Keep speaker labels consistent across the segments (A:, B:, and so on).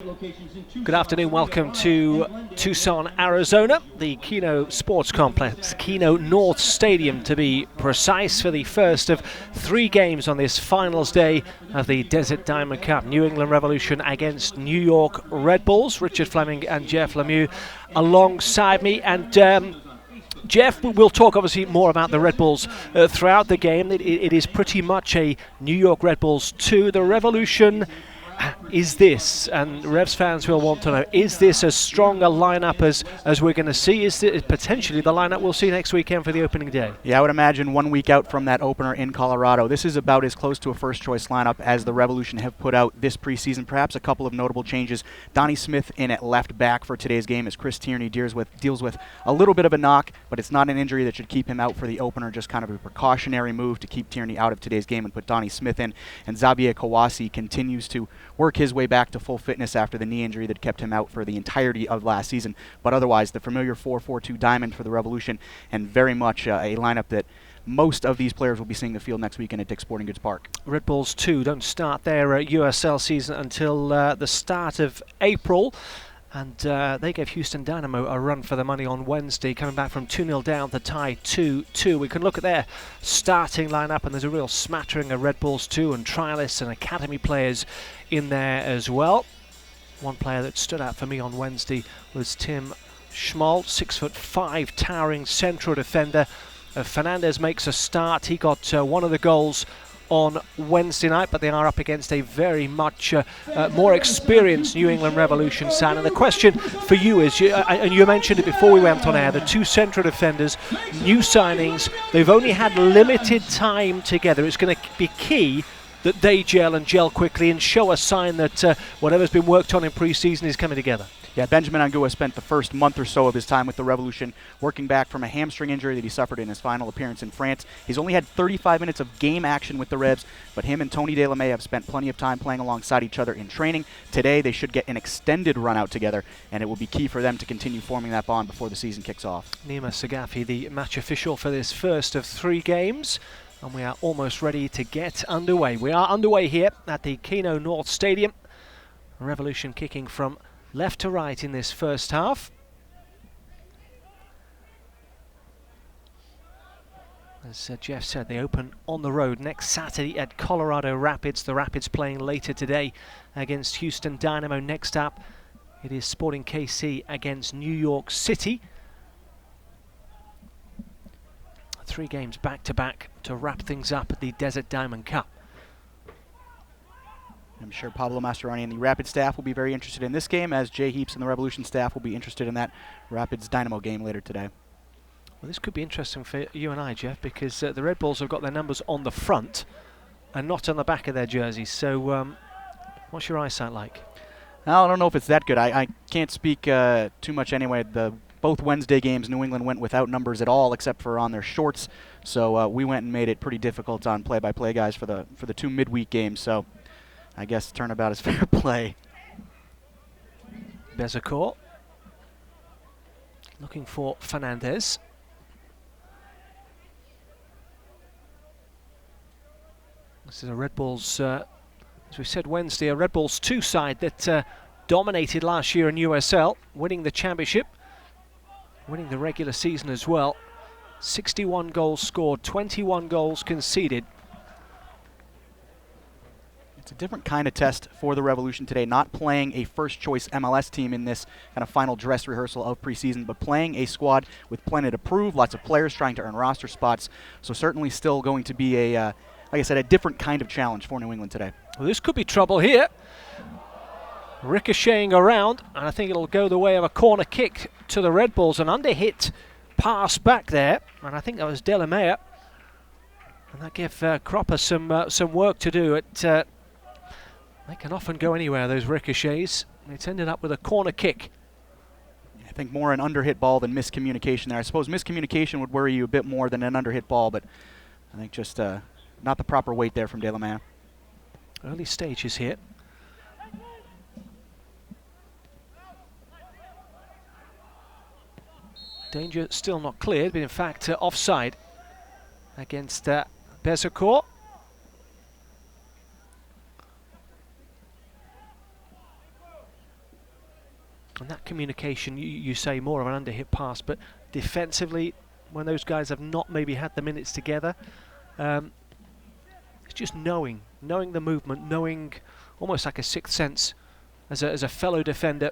A: Good afternoon, welcome to Tucson, Arizona, the Keno Sports Complex, Keno North Stadium to be precise, for the first of three games on this finals day of the Desert Diamond Cup. New England Revolution against New York Red Bulls. Richard Fleming and Jeff Lemieux alongside me, and Jeff, we'll talk obviously more about the Red Bulls throughout the game. It is pretty much a New York Red Bulls 2. The Revolution, is this, and Revs fans will want to know, is this as strong a lineup as we're going to see? Is it potentially the lineup we'll see next weekend for the opening day?
B: Yeah, I would imagine 1 week out from that opener in Colorado, this is about as close to a first-choice lineup as the Revolution have put out this preseason. Perhaps a couple of notable changes. Donnie Smith in at left back for today's game as Chris Tierney deals with a little bit of a knock, but it's not an injury that should keep him out for the opener, just kind of a precautionary move to keep Tierney out of today's game and put Donnie Smith in. And Xavier Kouassi continues to work his way back to full fitness after the knee injury that kept him out for the entirety of last season. But otherwise, the familiar 4-4-2 diamond for the Revolution, and very much a lineup that most of these players will be seeing the field next weekend at Dick's Sporting Goods Park.
A: Red Bulls 2 don't start their USL season until the start of April. And they gave Houston Dynamo a run for the money on Wednesday, coming back from 2-0 down to tie 2-2. We can look at their starting lineup, and there's a real smattering of Red Bulls 2 and trialists and academy players in there as well. One player that stood out for me on Wednesday was Tim Schmall, 6'5", towering central defender. Fernandez makes a start. He got one of the goals on Wednesday night, but they are up against a very much more experienced New England Revolution side. And the question for you is, and you mentioned it before we went on air, the two central defenders, new signings, they've only had limited time together. It's going to be key that they gel quickly and show a sign that whatever's been worked on in pre-season is coming together.
B: Yeah, Benjamin Angua spent the first month or so of his time with the Revolution working back from a hamstring injury that he suffered in his final appearance in France. He's only had 35 minutes of game action with the Revs, but him and Tony Delamay have spent plenty of time playing alongside each other in training. Today, they should get an extended run out together, and it will be key for them to continue forming that bond before the season kicks off.
A: Nima Sagafi, the match official for this first of three games, and we are almost ready to get underway. We are underway here at the Keno North Stadium. Revolution kicking from left to right in this first half. As Jeff said, they open on the road next Saturday at Colorado Rapids. The Rapids playing later today against Houston Dynamo. Next up, it is Sporting KC against New York City. 3 games back-to-back to wrap things up at the Desert Diamond Cup.
B: I'm sure Pablo Mastroeni and the Rapids staff will be very interested in this game, as Jay Heaps and the Revolution staff will be interested in that Rapids Dynamo game later today.
A: Well, this could be interesting for you and I, Jeff, because the Red Bulls have got their numbers on the front and not on the back of their jerseys. So what's your eyesight like?
B: I don't know if it's that good. I can't speak too much anyway. Both Wednesday games, New England went without numbers at all except for on their shorts. So we went and made it pretty difficult on play-by-play guys for the 2 midweek games. So I guess turnabout is fair play.
A: Bezecourt looking for Fernandez. This is a Red Bulls, as we said Wednesday, a Red Bulls 2 side that dominated last year in USL, winning the championship, winning the regular season as well. 61 goals scored, 21 goals conceded.
B: It's a different kind of test for the Revolution today, not playing a first-choice MLS team in this kind of final dress rehearsal of preseason, but playing a squad with plenty to prove, lots of players trying to earn roster spots. So certainly still going to be a, like I said, a different kind of challenge for New England today.
A: Well, this could be trouble here. Ricocheting around, and I think it'll go the way of a corner kick to the Red Bulls. An under-hit pass back there, and I think that was Delamay. And that gave Cropper some work to do. They can often go anywhere, those ricochets. It's ended up with a corner kick.
B: I think more an under-hit ball than miscommunication there. I suppose miscommunication would worry you a bit more than an under-hit ball, but I think just not the proper weight there from Delamay.
A: Early stages here. Danger still not cleared, but in fact offside against Bezecourt. And that communication, you say more of an under-hit pass, but defensively, when those guys have not maybe had the minutes together, it's just knowing the movement, knowing almost like a sixth sense as a fellow defender.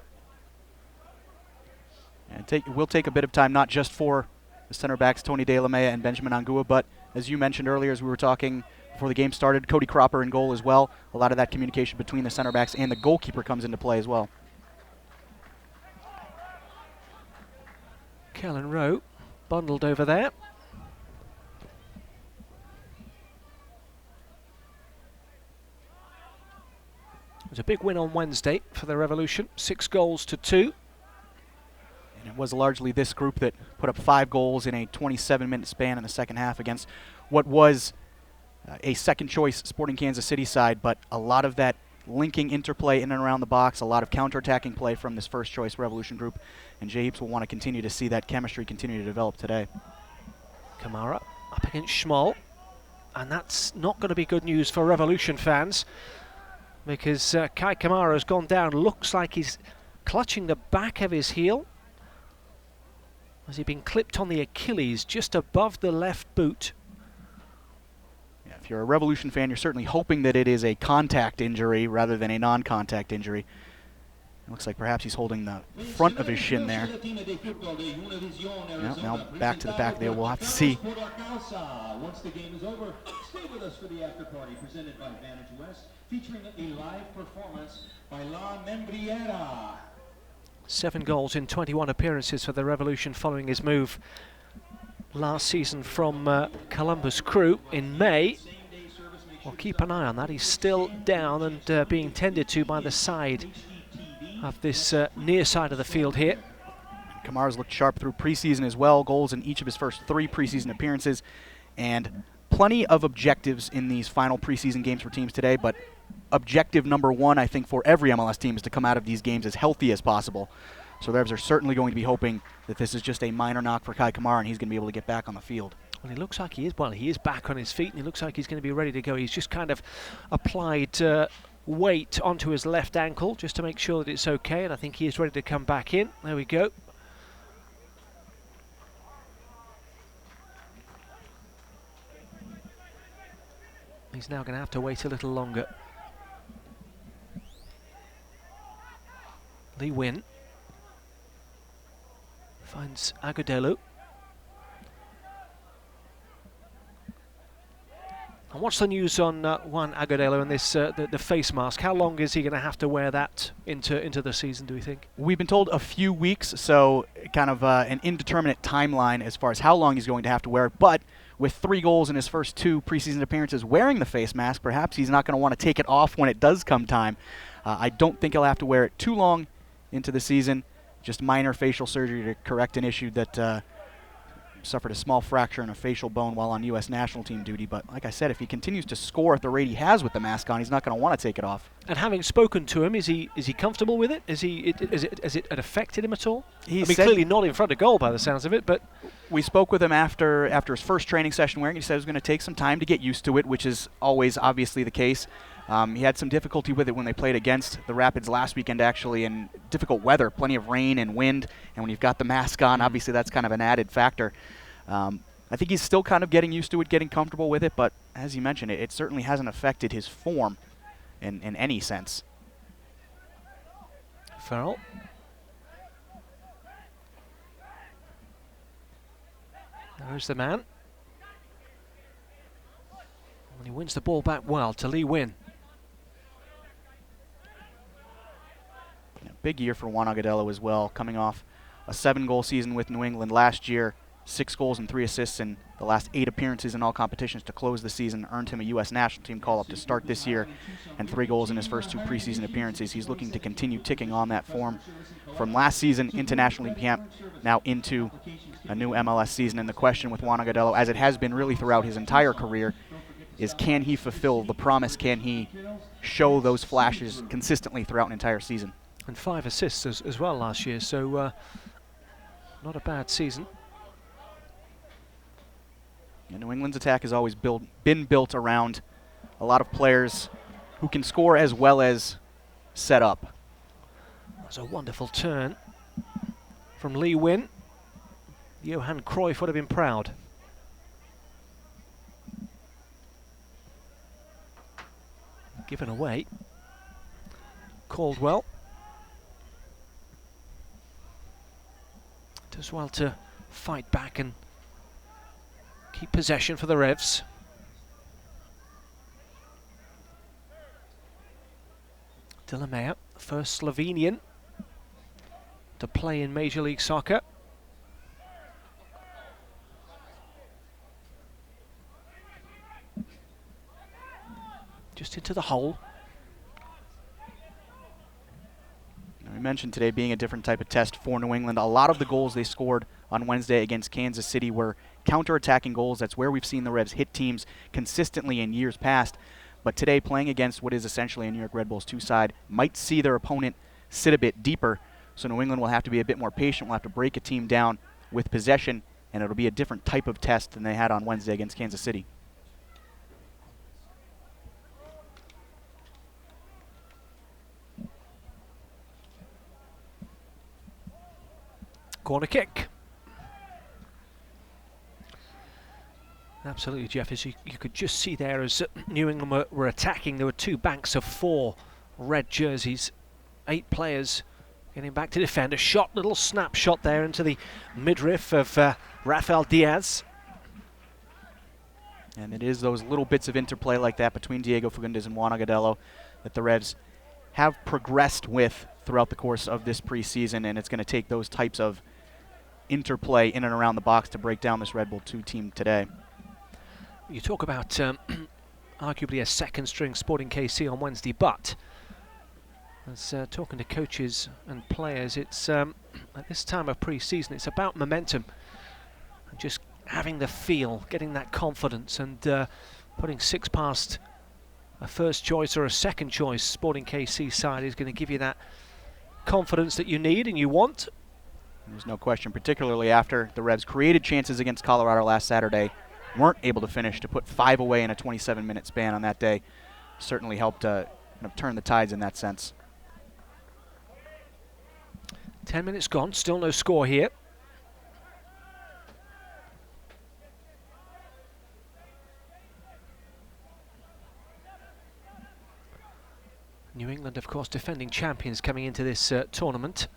B: And it will take a bit of time, not just for the center backs Tony Delamea and Benjamin Angua, but as you mentioned earlier, as we were talking before the game started, Cody Cropper in goal as well. A lot of that communication between the center backs and the goalkeeper comes into play as well.
A: Kellen Rowe bundled over there. It was a big win on Wednesday for the Revolution, 6 goals to 2.
B: And it was largely this group that put up 5 goals in a 27-minute span in the second half against what was a second-choice Sporting Kansas City side, but a lot of that linking interplay in and around the box, a lot of counter-attacking play from this first-choice Revolution group, and Jay Heaps will want to continue to see that chemistry continue to develop today.
A: Kamara up against Schmoll, and that's not going to be good news for Revolution fans, because Kai Kamara has gone down. Looks like he's clutching the back of his heel. Has he been clipped on the Achilles just above the left boot?
B: Yeah, if you're a Revolution fan, you're certainly hoping that it is a contact injury rather than a non-contact injury. It looks like perhaps he's holding the front of his shin there. Yep, now back to the back there. We'll have to see.
C: Once the game is over, stay with us for the after party presented by Vantage West, featuring a live performance by La Membriera.
A: 7 goals in 21 appearances for the Revolution following his move last season from Columbus Crew in May. We'll keep an eye on that. He's still down and being tended to by the side of this near side of the field here.
B: Kamara's looked sharp through preseason as well. Goals in each of his first 3 preseason appearances, and plenty of objectives in these final preseason games for teams today, but objective number 1, I think, for every MLS team is to come out of these games as healthy as possible. So the Revs are certainly going to be hoping that this is just a minor knock for Kai Kamara and he's going to be able to get back on the field.
A: Well, he looks like he is. Well, he is back on his feet, and he looks like he's going to be ready to go. He's just kind of applied weight onto his left ankle just to make sure that it's okay, and I think he is ready to come back in. There we go. He's now going to have to wait a little longer. Lee Wynn finds Agudelo. And what's the news on Juan Agudelo and this the face mask? How long is he going to have to wear that into the season, do we think?
B: We've been told a few weeks, so kind of an indeterminate timeline as far as how long he's going to have to wear it. But with 3 goals in his first 2 preseason appearances wearing the face mask, perhaps he's not going to want to take it off when it does come time. I don't think he'll have to wear it too long into the season. Just minor facial surgery to correct an issue that suffered a small fracture in a facial bone while on U.S. national team duty. But like I said, if he continues to score at the rate he has with the mask on, he's not going to want to take it off.
A: And having spoken to him, is he comfortable with it? Has it affected him at all?
B: He's
A: clearly not in front of goal by the sounds of it, but
B: we spoke with him after his first training session wearing it. He said it was going to take some time to get used to it, which is always obviously the case. He had some difficulty with it when they played against the Rapids last weekend, actually, in difficult weather, plenty of rain and wind. And when you've got the mask on, obviously that's kind of an added factor. I think he's still kind of getting used to it, getting comfortable with it. But as you mentioned, it certainly hasn't affected his form in any sense.
A: Farrell. There's the man. And he wins the ball back well to Lee Wynn.
B: Big year for Juan Agudelo as well, coming off a 7-goal season with New England last year, 6 goals and 3 assists in the last 8 appearances in all competitions to close the season, earned him a U.S. national team call-up to start this year, and 3 goals in his first 2 preseason appearances. He's looking to continue ticking on that form from last season into National League camp, now into a new MLS season. And the question with Juan Agudelo, as it has been really throughout his entire career, is can he fulfill the promise? Can he show those flashes consistently throughout an entire season?
A: And 5 assists as well last year, so not a bad season.
B: Yeah, New England's attack has always been built around a lot of players who can score as well as set up.
A: That's a wonderful turn from Lee Win. Johan Cruyff would have been proud. Given away. Caldwell does well to fight back and keep possession for the Revs. Delamea, first Slovenian to play in Major League Soccer. Just into the hole.
B: We mentioned today being a different type of test for New England. A lot of the goals they scored on Wednesday against Kansas City were counter-attacking goals. That's where we've seen the Revs hit teams consistently in years past. But today, playing against what is essentially a New York Red Bulls 2 side, might see their opponent sit a bit deeper. So New England will have to be a bit more patient. We'll have to break a team down with possession, and it'll be a different type of test than they had on Wednesday against Kansas City.
A: Corner kick. Absolutely, Jeff, as you could just see there as New England were attacking, there were two banks of 4 red jerseys, 8 players getting back to defend. A shot, little snapshot there into the midriff of Rafael Diaz.
B: And it is those little bits of interplay like that between Diego Fagundes and Juan Agudelo that the Revs have progressed with throughout the course of this preseason, and it's going to take those types of interplay in and around the box to break down this Red Bull 2 team today.
A: You talk about arguably a second-string Sporting KC on Wednesday, but as talking to coaches and players, it's at this time of pre-season, it's about momentum and just having the feel, getting that confidence, and putting 6 past a first choice or a second choice Sporting KC side is going to give you that confidence that you need and you want.
B: There's no question, particularly after the Revs created chances against Colorado last Saturday, weren't able to finish, to put 5 away in a 27-minute span on that day. Certainly helped kind of turn the tides in that sense.
A: 10 minutes gone, still no score here. New England, of course, defending champions coming into this tournament.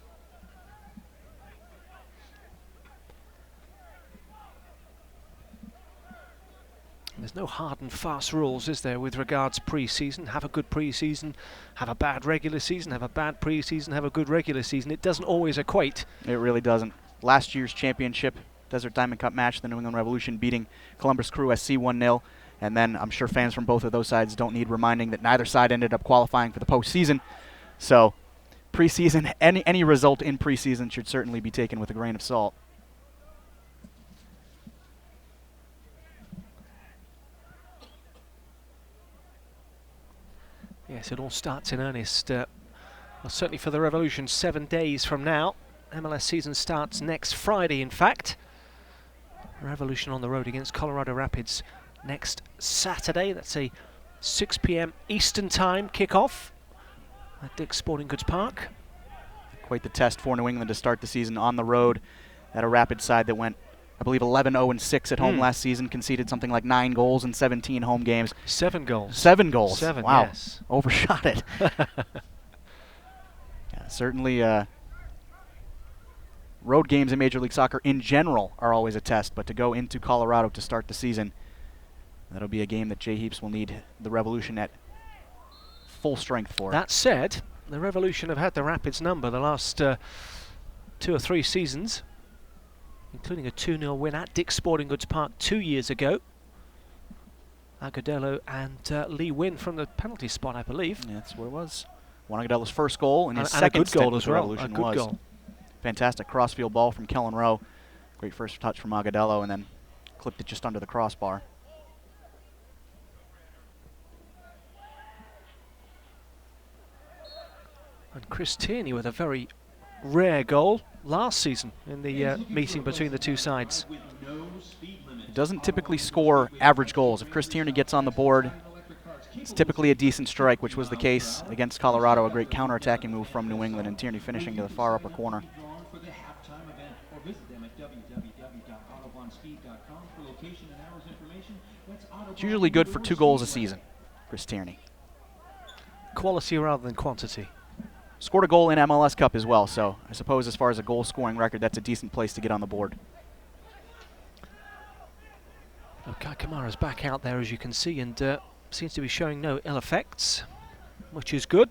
A: There's no hard and fast rules, is there, with regards pre-season? Have a good pre-season, have a bad regular season, have a bad pre-season, have a good regular season. It doesn't always equate.
B: It really doesn't. Last year's championship, Desert Diamond Cup match, the New England Revolution beating Columbus Crew SC 1-0. And then I'm sure fans from both of those sides don't need reminding that neither side ended up qualifying for the postseason. So preseason, any result in preseason should certainly be taken with a grain of salt.
A: Yes, it all starts in earnest. Well, certainly for the Revolution, 7 days from now. MLS season starts next Friday, in fact. Revolution on the road against Colorado Rapids next Saturday. That's a 6 p.m. Eastern Time kickoff at Dick's Sporting Goods Park.
B: Quite the test for New England to start the season on the road at a Rapids side that went, I believe, 11-0-6 at home last season, conceded something like 9 goals in 17 home games.
A: 7 goals.
B: 7 goals.
A: 7,
B: wow.
A: Yes.
B: Overshot it. Yeah, certainly road games in Major League Soccer in general are always a test, but to go into Colorado to start the season, that'll be a game that Jay Heaps will need the Revolution at full strength for.
A: That said, the Revolution have had the Rapids number the last 2 or 3 seasons, including a 2-0 win at Dick's Sporting Goods Park 2 years ago. Agudelo and Lee Win from the penalty spot, I believe.
B: Yeah, that's what it was. Juan Agudelo's first goal and his
A: and
B: second
A: a good goal as
B: the
A: well.
B: Revolution
A: A good
B: was.
A: goal.
B: Fantastic crossfield ball from Kellen Rowe. Great first touch from Agudelo, and then clipped it just under the crossbar.
A: And Chris Tierney with a very rare goal last season in the meeting between the two sides.
B: He doesn't typically score average goals. If Chris Tierney gets on the board, It's typically a decent strike, which was the case against Colorado. A great counterattacking move from New England, and Tierney finishing to the far upper corner. It's usually good for 2 goals a season, Chris Tierney.
A: Quality rather than quantity.
B: Scored a goal in MLS Cup as well, so I suppose as far as a goal-scoring record, that's a decent place to get on the board.
A: Kai Kamara's back out there, as you can see, and seems to be showing no ill effects, which is good.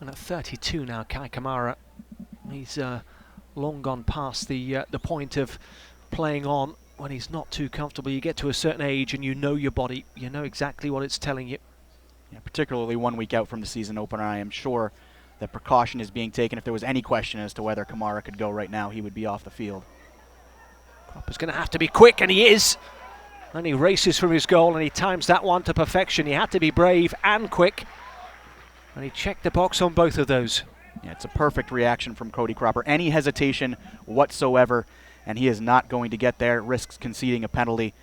A: And at 32 now, Kai Kamara, he's long gone past the point of playing on when he's not too comfortable. You get to a certain age and you know your body, you know exactly what it's telling you.
B: Yeah, particularly 1 week out from the season opener, I am sure that precaution is being taken. If there was any question as to whether Kamara could go right now, he would be off the field.
A: Cropper's going to have to be quick, and he is. And he races from his goal, and he times that one to perfection. He had to be brave and quick, and he checked the box on both of those.
B: Yeah, it's a perfect reaction from Cody Cropper. Any hesitation whatsoever, and he is not going to get there. Risks conceding a penalty.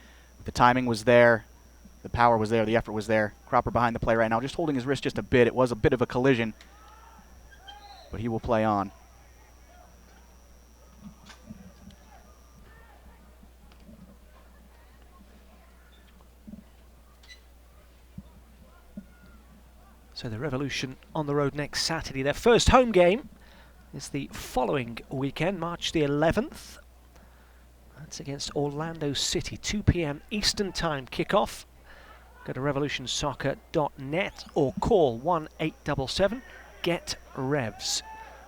B: The timing was there. The power was there. The effort was there. Cropper behind the play right now, just holding his wrist just a bit. It was a bit of a collision, but he will play on.
A: So the Revolution on the road next Saturday. Their first home game is the following weekend, March the 11th. That's against Orlando City, 2 p.m. Eastern Time kickoff. Go to revolutionsoccer.net or call 1-877-GET-REVS.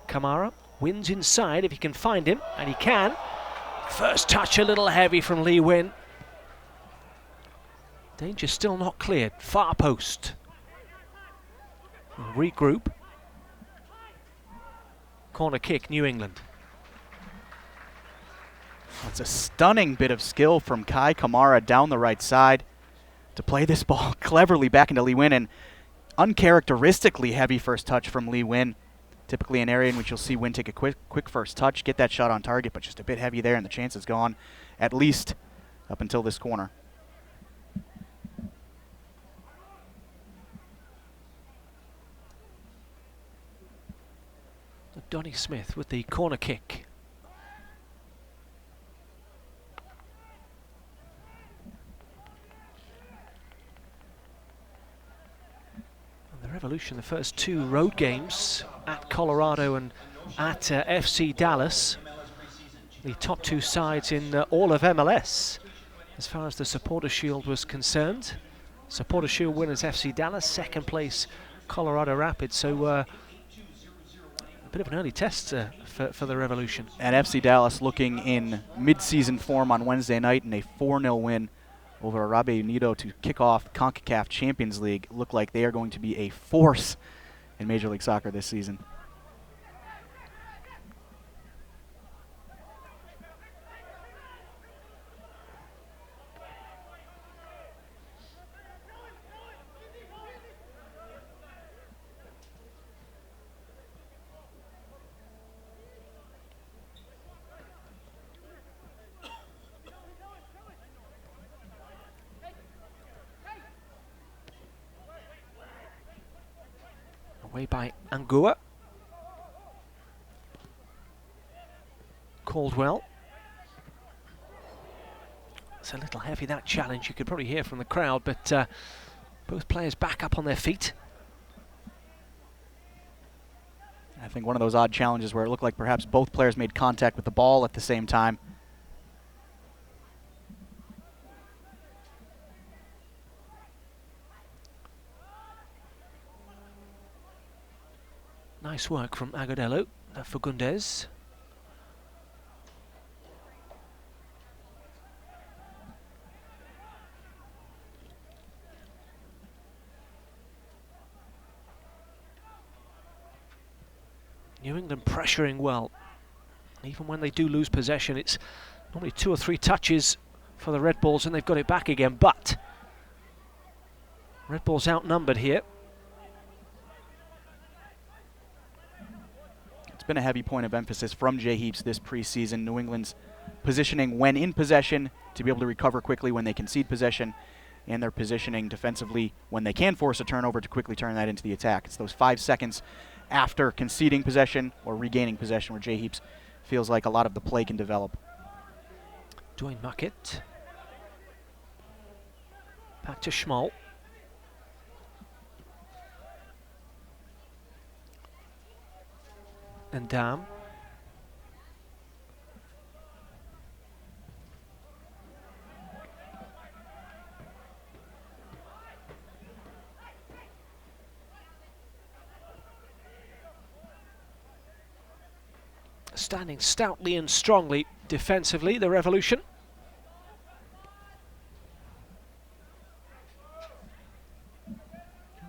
A: Kamara wins inside if he can find him, and he can. First touch a little heavy from Lee Nguyen. Danger still not cleared. Far post. Regroup. Corner kick, New England.
B: It's a stunning bit of skill from Kai Kamara down the right side to play this ball cleverly back into Lee Nguyen, and uncharacteristically heavy first touch from Lee Nguyen. Typically an area in which you'll see Nguyen take a quick first touch, get that shot on target, but just a bit heavy there, and the chance is gone, at least up until this corner.
A: Donnie Smith with the corner kick. And the Revolution, the first 2 road games at Colorado and at FC Dallas. The top 2 sides in all of MLS as far as the Supporter Shield was concerned. Supporter Shield winners FC Dallas, second place Colorado Rapids. So a bit of an early test for the Revolution.
B: And FC Dallas looking in mid-season form on Wednesday night in a 4-0 win over Arabe Unido to kick off CONCACAF Champions League. Look like they are going to be a force in Major League Soccer this season.
A: Away by Angua. Caldwell. It's a little heavy, that challenge. You could probably hear from the crowd, but both players back up on their feet.
B: I think one of those odd challenges where it looked like perhaps both players made contact with the ball at the same time.
A: Nice work from Agudelo, Fagundes. New England pressuring well. Even when they do lose possession, it's normally 2 or 3 touches for the Red Bulls and they've got it back again, but Red Bulls outnumbered here.
B: been a heavy point of emphasis from Jay Heaps this preseason. New England's positioning when in possession to be able to recover quickly when they concede possession, and their positioning defensively when they can force a turnover to quickly turn that into the attack. It's those 5 seconds after conceding possession or regaining possession where Jay Heaps feels like a lot of the play can develop.
A: Dwayne Muckett. Back to Schmoll. And Dam. Standing stoutly and strongly defensively, the Revolution.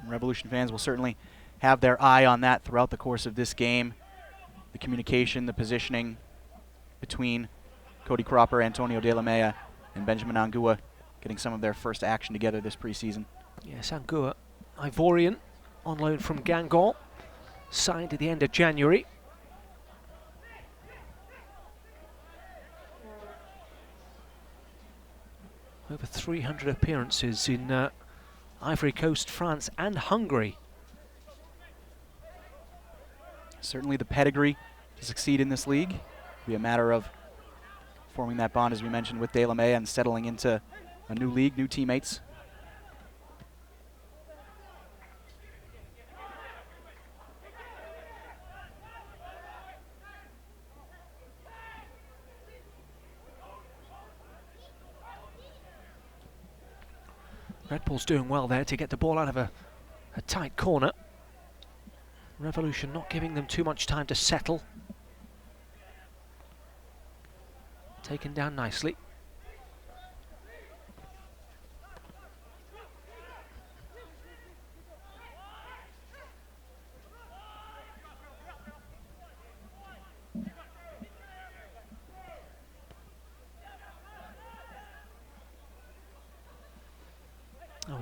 B: Revolution fans will certainly have their eye on that throughout the course of this game. The communication, the positioning between Cody Cropper, Antonio De La Mea, and Benjamin Angua getting some of their first action together this preseason.
A: Yes, Angua, Ivorian, on loan from Guingamp, signed at the end of January. Over 300 appearances in Ivory Coast, France, and Hungary.
B: Certainly the pedigree to succeed in this league. It'll be a matter of forming that bond, as we mentioned, with De La Mea and settling into a new league, new teammates.
A: Red Bull's doing well there to get the ball out of a tight corner. Revolution not giving them too much time to settle. Taken down nicely.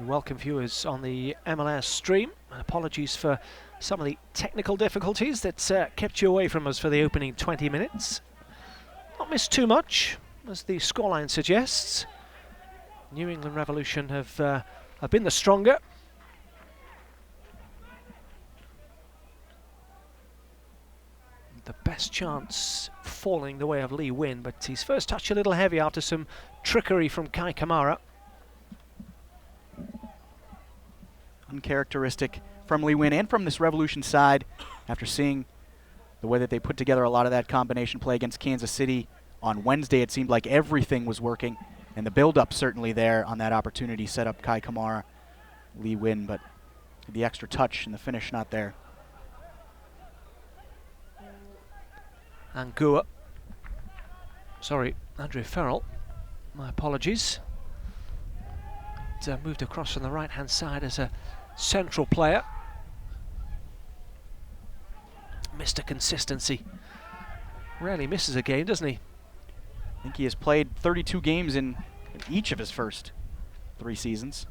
A: Welcome viewers on the MLS stream. Apologies for some of the technical difficulties that kept you away from us for the opening 20 minutes. Not missed too much, as the scoreline suggests. New England Revolution have been the stronger. The best chance falling the way of Lee Nguyen, but his first touch a little heavy after some trickery from Kai Kamara.
B: Uncharacteristic from Lee Nguyen and from this Revolution side after seeing the way that they put together a lot of that combination play against Kansas City on Wednesday. It seemed like everything was working, and the build-up certainly there on that opportunity set up Kai Kamara, Lee Nguyen, but the extra touch and the finish not there.
A: Angua. Sorry, Andrew Farrell. My apologies. Moved across on the right-hand side as a central player. Mr. Consistency. Rarely misses a game, doesn't he?
B: I think he has played 32 games in each of his first 3 seasons.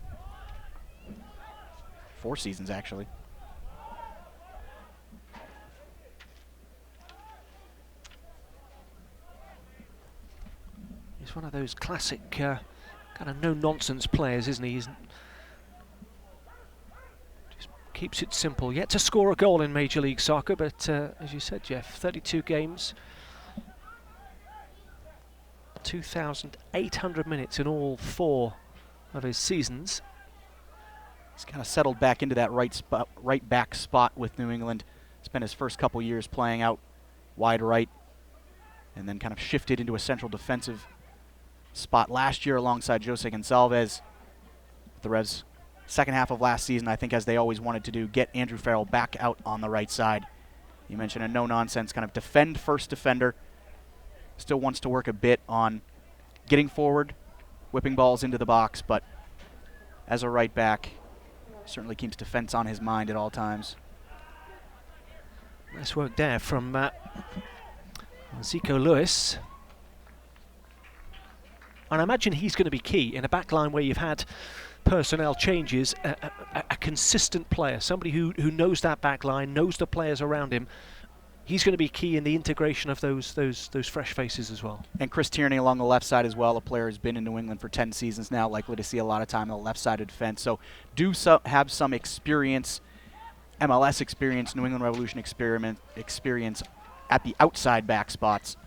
B: 4 seasons, actually.
A: He's one of those classic kind of no-nonsense players, isn't he? He's just keeps it simple. Yet to score a goal in Major League Soccer, but as you said, Jeff, 32 games, 2,800 minutes in all 4 of his seasons.
B: He's kind of settled back into that right back spot with New England. Spent his first couple years playing out wide right, and then kind of shifted into a central defensive spot last year alongside Jose Gonçalves. The Revs, second half of last season, I think, as they always wanted to do, get Andrew Farrell back out on the right side. You mentioned a no-nonsense kind of defend-first defender. Still wants to work a bit on getting forward, whipping balls into the box, but as a right back, certainly keeps defense on his mind at all times.
A: Nice work there from Zico Lewis. And I imagine he's going to be key in a back line where you've had personnel changes, a consistent player, somebody who knows that back line, knows the players around him, he's going to be key in the integration of those fresh faces as well.
B: And Chris Tierney along the left side as well, a player who's been in New England for 10 seasons now, likely to see a lot of time on the left side of defense. So have some experience, MLS experience, New England Revolution experience at the outside back spots.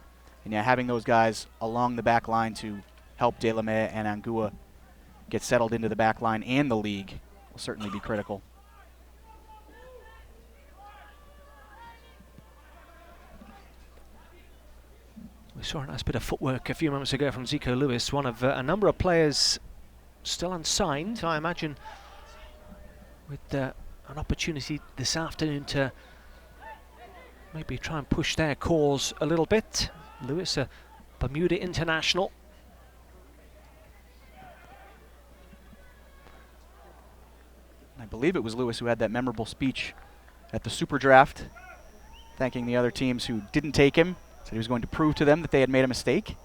B: And yeah, having those guys along the back line to help Delamere and Angua get settled into the back line and the league will certainly be critical.
A: We saw a nice bit of footwork a few moments ago from Zico Lewis, one of a number of players still unsigned. I imagine with an opportunity this afternoon to maybe try and push their cause a little bit. Lewis, a Bermuda international.
B: I believe it was Lewis who had that memorable speech at the Super Draft, thanking the other teams who didn't take him. Said he was going to prove to them that they had made a mistake.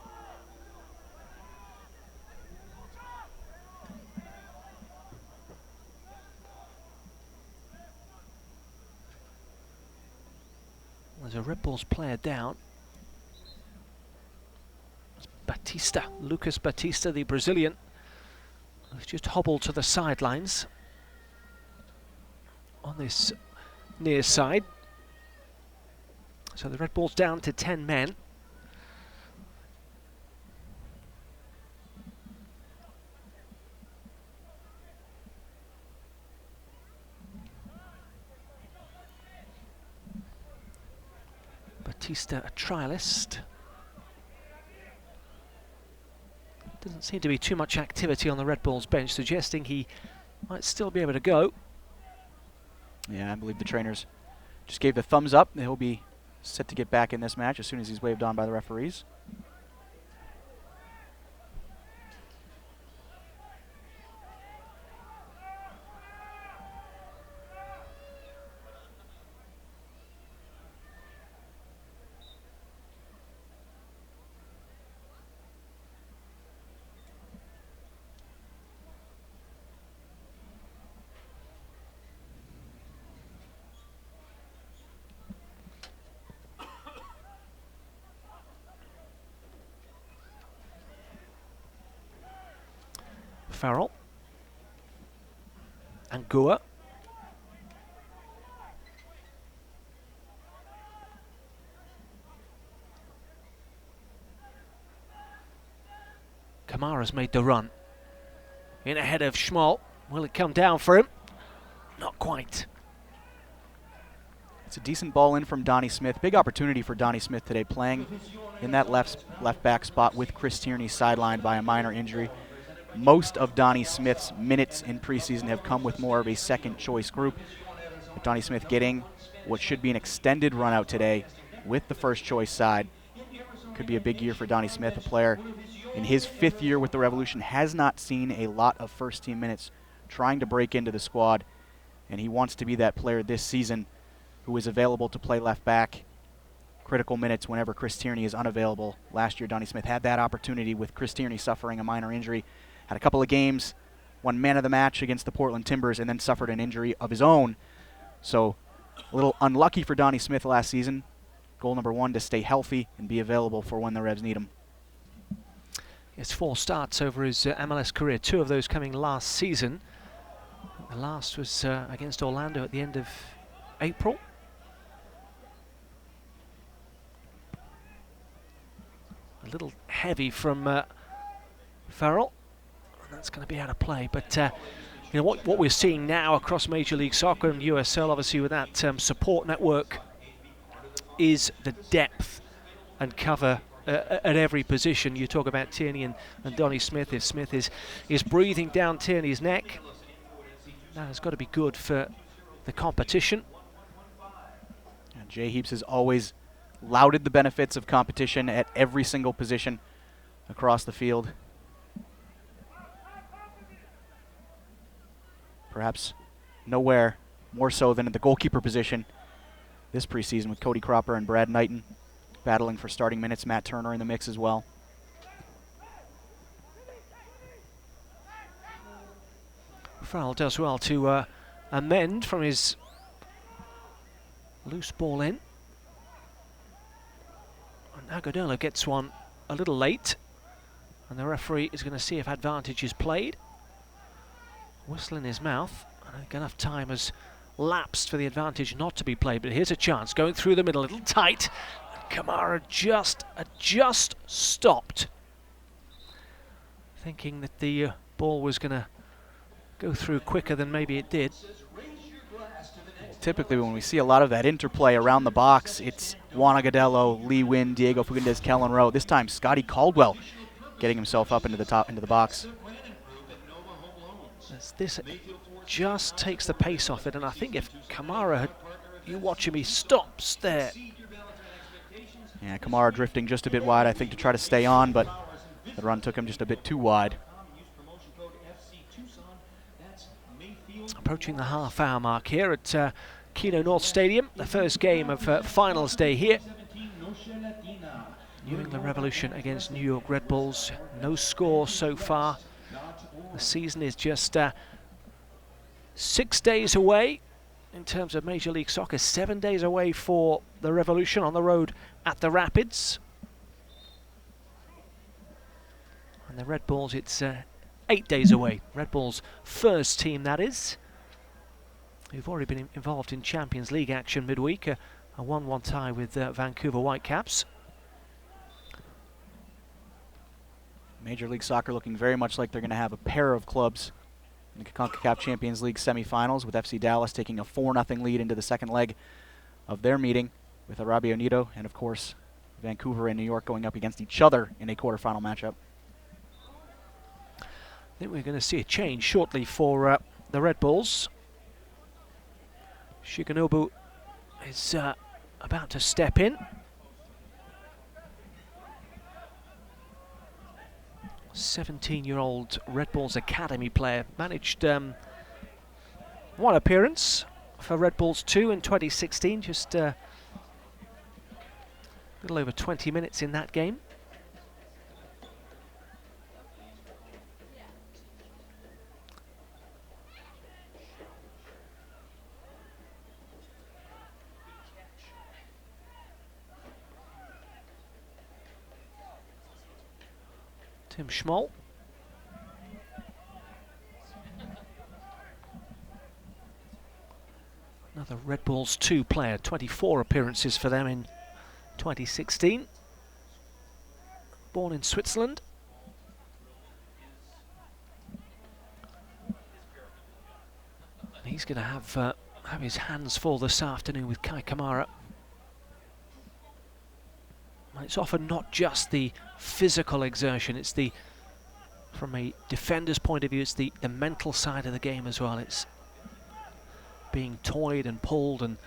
A: There's a Red Bulls player down. It's Batista, Lucas Batista, the Brazilian, who's just hobbled to the sidelines on this near side. So the Red Bulls down to 10 men. Batista, a trialist. Doesn't seem to be too much activity on the Red Bulls bench, suggesting he might still be able to go.
B: Yeah, I believe the trainers just gave the thumbs up. He'll be set to get back in this match as soon as he's waved on by the referees.
A: Farrell. Angua. Kamara's made the run. In ahead of Schmoll. Will it come down for him? Not quite.
B: It's a decent ball in from Donnie Smith. Big opportunity for Donnie Smith today, playing in that left back spot with Chris Tierney sidelined by a minor injury. Most of Donnie Smith's minutes in preseason have come with more of a second choice group. But Donnie Smith getting what should be an extended run out today with the first choice side. Could be a big year for Donnie Smith, a player in his 5th year with the Revolution, has not seen a lot of first team minutes, trying to break into the squad. And he wants to be that player this season who is available to play left back. Critical minutes whenever Chris Tierney is unavailable. Last year, Donnie Smith had that opportunity with Chris Tierney suffering a minor injury. Had a couple of games, won man of the match against the Portland Timbers, and then suffered an injury of his own. So a little unlucky for Donnie Smith last season. Goal number 1, to stay healthy and be available for when the Revs need him.
A: It's 4 starts over his MLS career, 2 of those coming last season. The last was against Orlando at the end of April. A little heavy from Farrell. That's going to be out of play, but you know what we're seeing now across Major League Soccer and USL, obviously with that support network, is the depth and cover at every position. You talk about Tierney and Donnie Smith. If Smith is breathing down Tierney's neck, that has got to be good for the competition.
B: And Jay Heaps has always lauded the benefits of competition at every single position across the field. Perhaps nowhere more so than at the goalkeeper position this preseason, with Cody Cropper and Brad Knighton battling for starting minutes. Matt Turner in the mix as well.
A: Farrell does well to amend from his loose ball in. Agudelo gets one a little late, and the referee is going to see if advantage is played. Whistle in his mouth. I think enough time has lapsed for the advantage not to be played, but here's a chance going through the middle, a little tight. Kamara just stopped, thinking that the ball was going to go through quicker than maybe it did.
B: Typically, when we see a lot of that interplay around the box, it's Juan Agudelo, Lee Nguyen, Diego Fagundez, Kellen Rowe. This time, Scotty Caldwell getting himself up into the box.
A: As this just takes the pace off it, and I think if Kamara had, you watch him, he stops there.
B: Yeah, Kamara drifting just a bit wide, I think, to try to stay on, but the run took him just a bit too wide.
A: Approaching the half-hour mark here at Keno North Stadium, the first game of finals day here. New England Revolution against New York Red Bulls. No score so far. The season is just 6 days away in terms of Major League Soccer. 7 days away for the Revolution on the road at the Rapids. And the Red Bulls, it's 8 days away. Red Bulls' first team, that is. We've already been involved in Champions League action midweek, a 1-1 tie with Vancouver Whitecaps.
B: Major League Soccer looking very much like they're going to have a pair of clubs in the CONCACAF Champions League semifinals, with FC Dallas taking a 4-0 lead into the second leg of their meeting, with Arabia Unido and, of course, Vancouver and New York going up against each other in a quarterfinal matchup.
A: I think we're going to see a change shortly for the Red Bulls. Shigenobu is about to step in. 17-year-old Red Bulls Academy player. Managed one appearance for Red Bulls 2 in 2016. Just a little over 20 minutes in that game. Tim Schmoll. Another Red Bulls 2 player, 24 appearances for them in 2016. Born in Switzerland. And he's going to have his hands full this afternoon with Kai Kamara. It's often not just the physical exertion, it's the, from a defender's point of view, it's the mental side of the game as well. It's being toyed and pulled and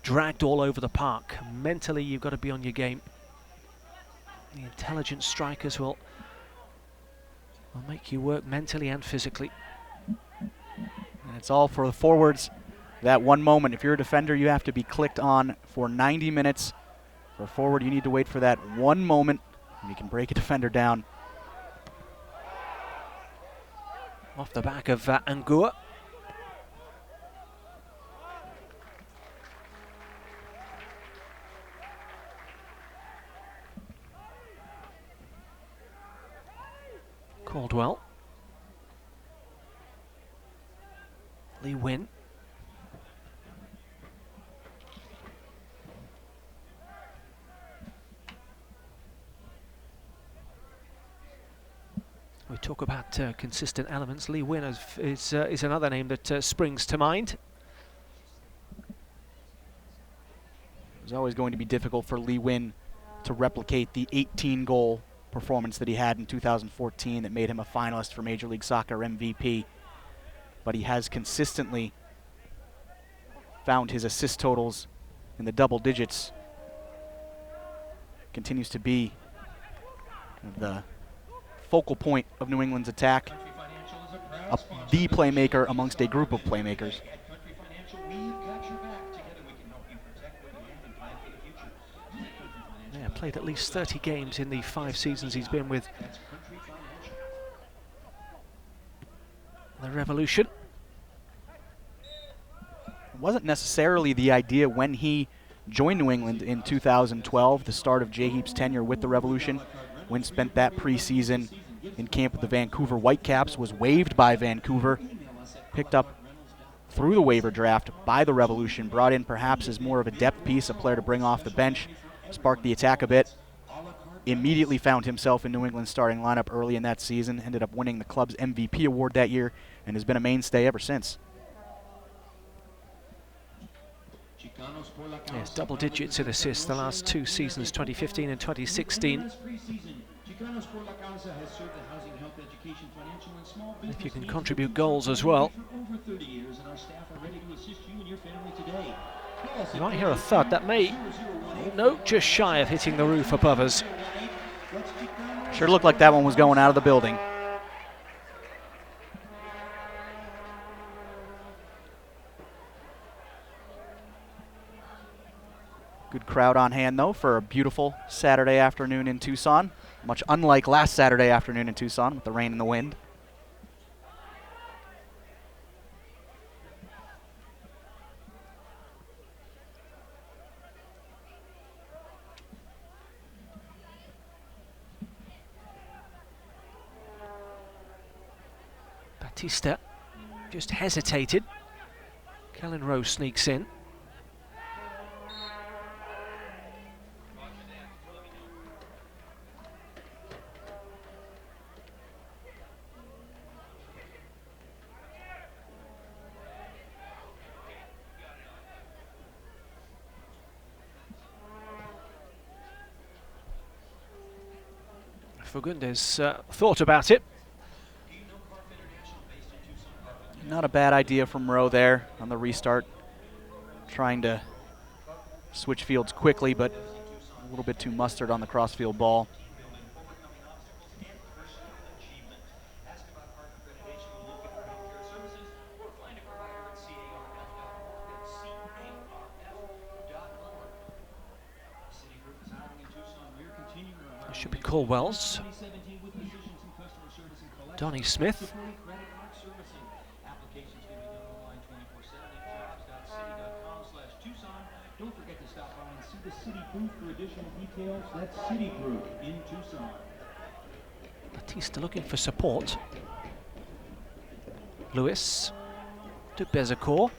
A: dragged all over the park. Mentally, you've got to be on your game. The intelligent strikers will make you work mentally and physically.
B: And it's all for the forwards. That one moment, if you're a defender, you have to be clicked on for 90 minutes. For a forward, you need to wait for that one moment when you can break a defender down.
A: Off the back of Angua. Caldwell. Lee Nguyen. We talk about consistent elements. Lee Nguyen is another name that springs to mind.
B: It was always going to be difficult for Lee Nguyen to replicate the 18-goal performance that he had in 2014 that made him a finalist for Major League Soccer MVP. But he has consistently found his assist totals in the double digits. Continues to be the focal point of New England's attack, the playmaker amongst a group of playmakers.
A: Yeah, played at least 30 games in the 5 seasons he's been with the Revolution.
B: It wasn't necessarily the idea when he joined New England in 2012, the start of Jay Heap's tenure with the Revolution. Wynn spent that preseason in camp with the Vancouver Whitecaps, was waived by Vancouver, picked up through the waiver draft by the Revolution, brought in perhaps as more of a depth piece, a player to bring off the bench, sparked the attack a bit. Immediately found himself in New England's starting lineup early in that season, ended up winning the club's MVP award that year, and has been a mainstay ever since.
A: Yes, double digits in assists the last 2 seasons, 2015 and 2016. If you can contribute goals as well. You might hear a thud. That may, no, just shy of hitting the roof above us.
B: Sure looked like that one was going out of the building. Good crowd on hand, though, for a beautiful Saturday afternoon in Tucson. Much unlike last Saturday afternoon in Tucson with the rain and the wind.
A: Batista just hesitated. Kellen Rowe sneaks in. Fagundes thought about it.
B: Not a bad idea from Rowe there on the restart. Trying to switch fields quickly, but a little bit too mustard on the crossfield ball.
A: It should be Caldwell's. Donnie Smith.
C: Don't forget to stop by and see the City booth for additional details. That's City Group in Tucson.
A: Batista looking for support. Lewis to Bezecourt.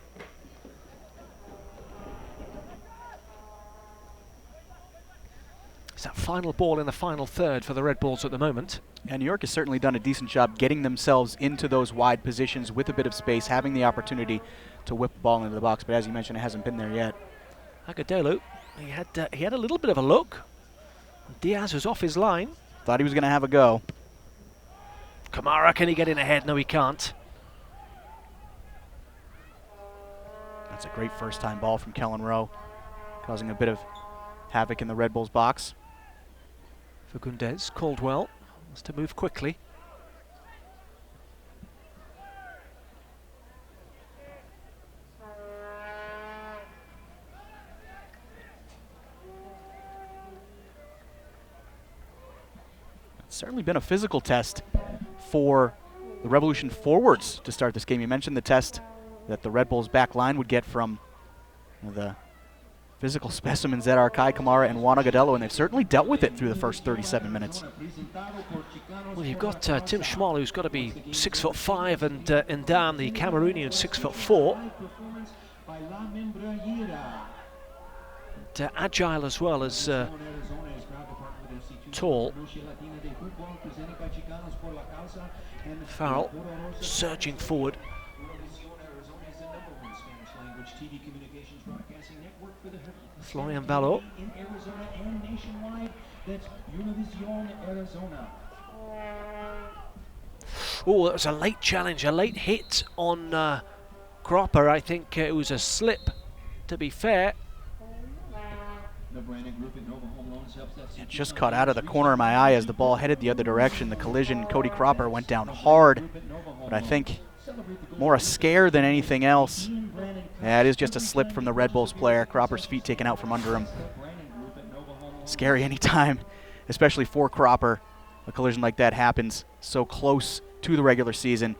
A: It's that final ball in the final third for the Red Bulls at the moment.
B: And New York has certainly done a decent job getting themselves into those wide positions with a bit of space, having the opportunity to whip the ball into the box. But as you mentioned, it hasn't been there yet.
A: Agudelo, he had a little bit of a look. Diaz was off his line.
B: Thought he was going to have a go.
A: Kamara, can he get in ahead? No, he can't.
B: That's a great first-time ball from Kellen Rowe, causing a bit of havoc in the Red Bulls box.
A: Fagundes, Caldwell wants to move quickly.
B: It's certainly been a physical test for the Revolution forwards to start this game. You mentioned the test that the Red Bulls back line would get from the physical specimens that are Kai Kamara and Juan Agudelo, and they've certainly dealt with it through the first 37 minutes.
A: Well, you've got Tim Schmoll, who's got to be 6'5", and Ndam, the Cameroonian, 6'4". And, agile as well as tall. Farrell surging forward. Florian Valo. Oh, that was a late challenge, a late hit on Cropper. I think it was a slip, to be fair.
B: It just caught out of the corner of my eye as the ball headed the other direction. The collision, Cody Cropper went down hard, but I think more a scare than anything else. Yeah, it is just a slip from the Red Bulls player. Cropper's feet taken out from under him. Scary anytime, especially for Cropper. A collision like that happens so close to the regular season.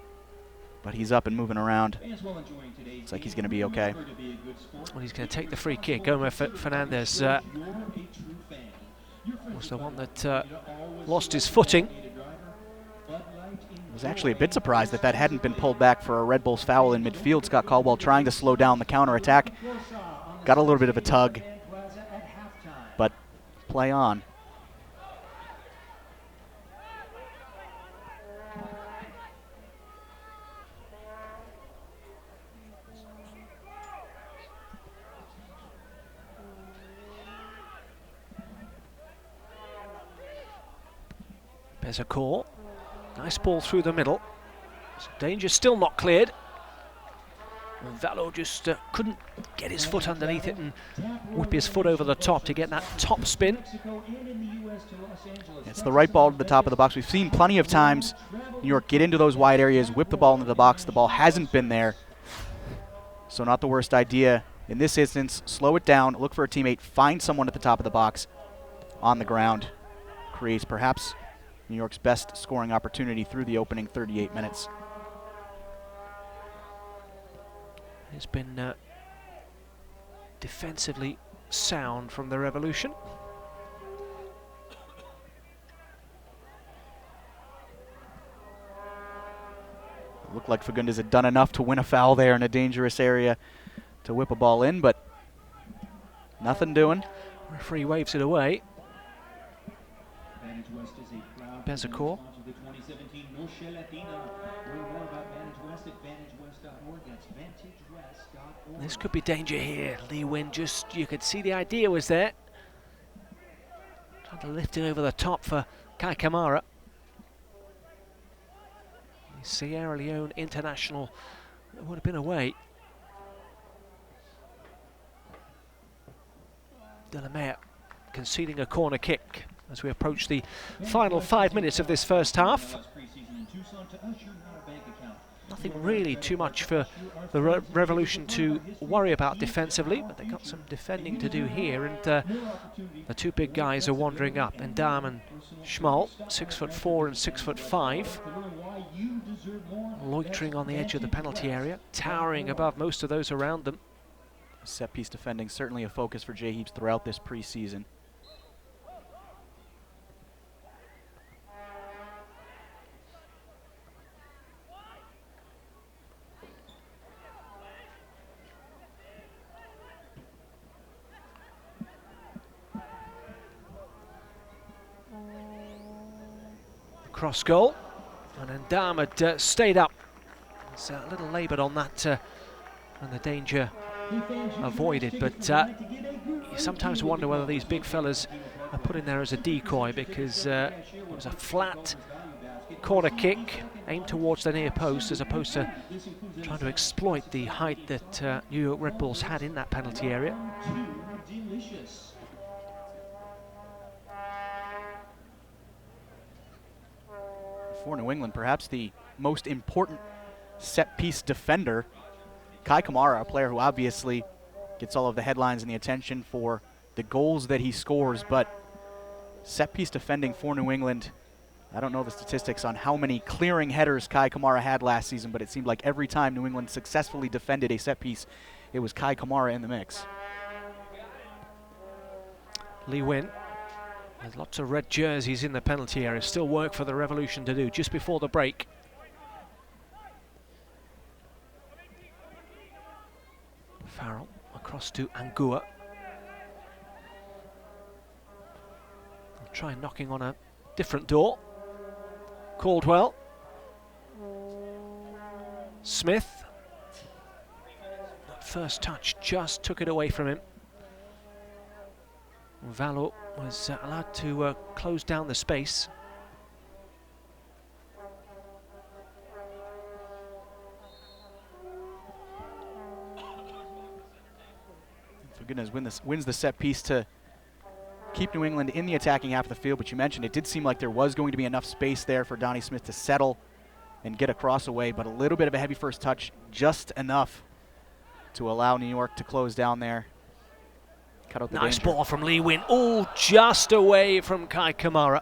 B: but he's up and moving around.
C: Fans will enjoy today's
B: Looks like he's
C: game.
B: going to be okay.
C: Remember to be a good sport.
A: Well, he's going to take the free kick. Gomer Fernandez
C: You're a true fan. Your
A: was
C: friends
A: the one
C: will
A: that
C: always
A: lost his footing.
C: need a driver. Bud Light
B: I was actually a bit surprised that hadn't been pulled back for a Red Bulls foul in midfield. Scott Caldwell trying to slow down the counter-attack. Got a little bit of a tug, but play on.
A: Bezecourt. Nice ball through the middle. So danger still not cleared. And Valo just couldn't get his foot underneath it and whip his foot over the top to get that top spin.
B: It's the right ball to the top of the box. We've seen plenty of times New York get into those wide areas, whip the ball into the box. The ball hasn't been there, so not the worst idea. In this instance, slow it down, look for a teammate, find someone at the top of the box on the ground. Creates perhaps New York's best scoring opportunity through the opening 38 minutes.
A: It's been defensively sound from the Revolution.
B: Looked like Fagundes had done enough to win a foul there in a dangerous area to whip a ball in, but nothing doing.
A: Referee waves it away. Bezecourt. This could be danger here. Lee Win just, you could see the idea was there. Trying to lift it over the top for Kai Kamara. Sierra Leone international would have been away. Delamere conceding a corner kick as we approach the final 5 minutes of this first half. Nothing really too much for the Revolution to worry about defensively, but they've got some defending to do here, and the two big guys are wandering up, Ndam and Schmal, 6'4" and 6'5", loitering on the edge of the penalty area, towering above most of those around them.
B: Set piece defending certainly a focus for Jay Heaps throughout this preseason.
A: Cross goal, and Ndam had stayed up. It's a little laboured on that, and the danger avoided, but you sometimes wonder whether these big fellas are put in there as a decoy, because it was a flat corner kick aimed towards the near post, as opposed to trying to exploit the height that New York Red Bulls had in that penalty area.
B: For New England, perhaps the most important set-piece defender, Kai Kamara, a player who obviously gets all of the headlines and the attention for the goals that he scores, but set-piece defending for New England, I don't know the statistics on how many clearing headers Kai Kamara had last season, but it seemed like every time New England successfully defended a set-piece, it was Kai Kamara in the mix.
A: Lee Win. There's lots of red jerseys in the penalty area. Still work for the Revolution to do just before the break. Farrell across to Angua. I'll try knocking on a different door. Caldwell. Smith. That first touch just took it away from him. Valo was allowed to close down the space.
B: Fagundes wins the set piece to keep New England in the attacking half of the field, but you mentioned it did seem like there was going to be enough space there for Donnie Smith to settle and get a cross away, but a little bit of a heavy first touch, just enough to allow New York to close down there. Cut out the
A: nice
B: danger.
A: ball from Lee Win, all just away from Kai Kamara.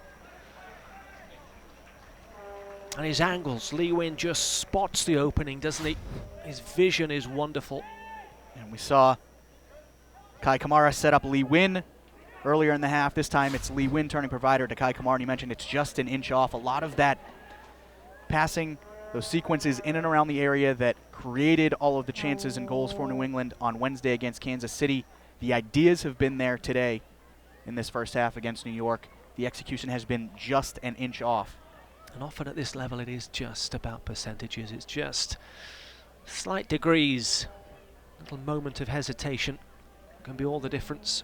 A: And his angles, Lee Nguyen just spots the opening, doesn't he? His vision is wonderful.
B: And we saw Kai Kamara set up Lee Nguyen earlier in the half. This time it's Lee Nguyen turning provider to Kai Kamara, and you mentioned it's just an inch off. A lot of that passing, those sequences in and around the area that created all of the chances and goals for New England on Wednesday against Kansas City. The ideas have been there today in this first half against New York. The execution has been just an inch off.
A: And often at this level it is just about percentages. It's just slight degrees. A little moment of hesitation can be all the difference.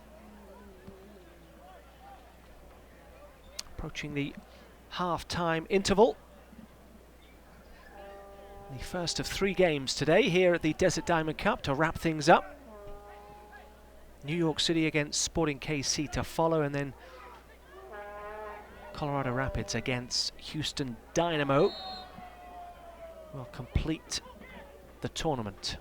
A: Approaching the half-time interval. The first of 3 games today here at the Desert Diamond Cup to wrap things up. New York City against Sporting KC to follow, and then Colorado Rapids against Houston Dynamo will complete the tournament.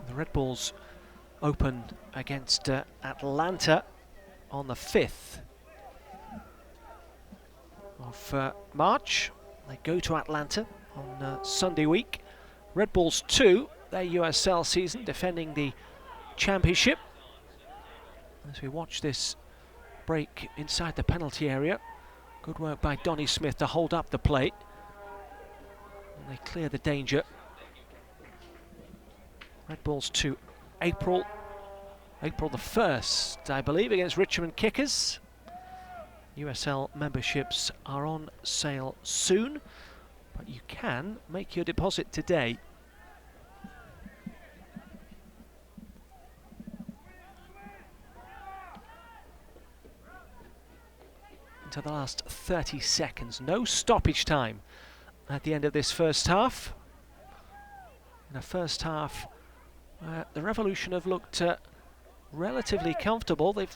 A: The Red Bulls open against Atlanta on the 5th of March. They go to Atlanta on Sunday week. Red Bulls 2, their USL season, defending the championship. As we watch this break inside the penalty area, good work by Donnie Smith to hold up the play. And they clear the danger. Red Bulls 2, April the 1st, I believe, against Richmond Kickers. USL memberships are on sale soon, but you can make your deposit today. Into the last 30 seconds, no stoppage time at the end of this first half. In a first half, the Revolution have looked relatively comfortable. They've,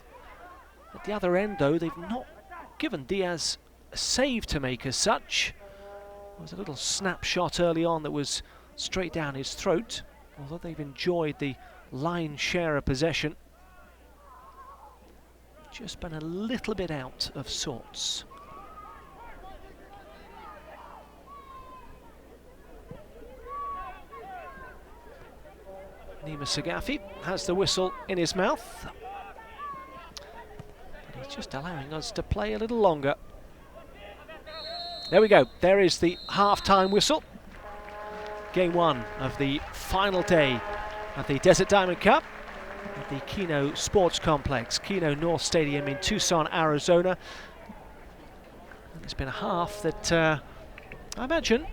A: at the other end though, they've not given Diaz a save to make as such. There was a little snapshot early on that was straight down his throat, although they've enjoyed the lion's share of possession. Just been a little bit out of sorts. Nima Sagafi has the whistle in his mouth. But he's just allowing us to play a little longer. There we go. There is the half-time whistle. Game 1 of the final day of the Desert Diamond Cup at the Kino Sports Complex, Kino North Stadium in Tucson, Arizona. And it's been a half that I imagine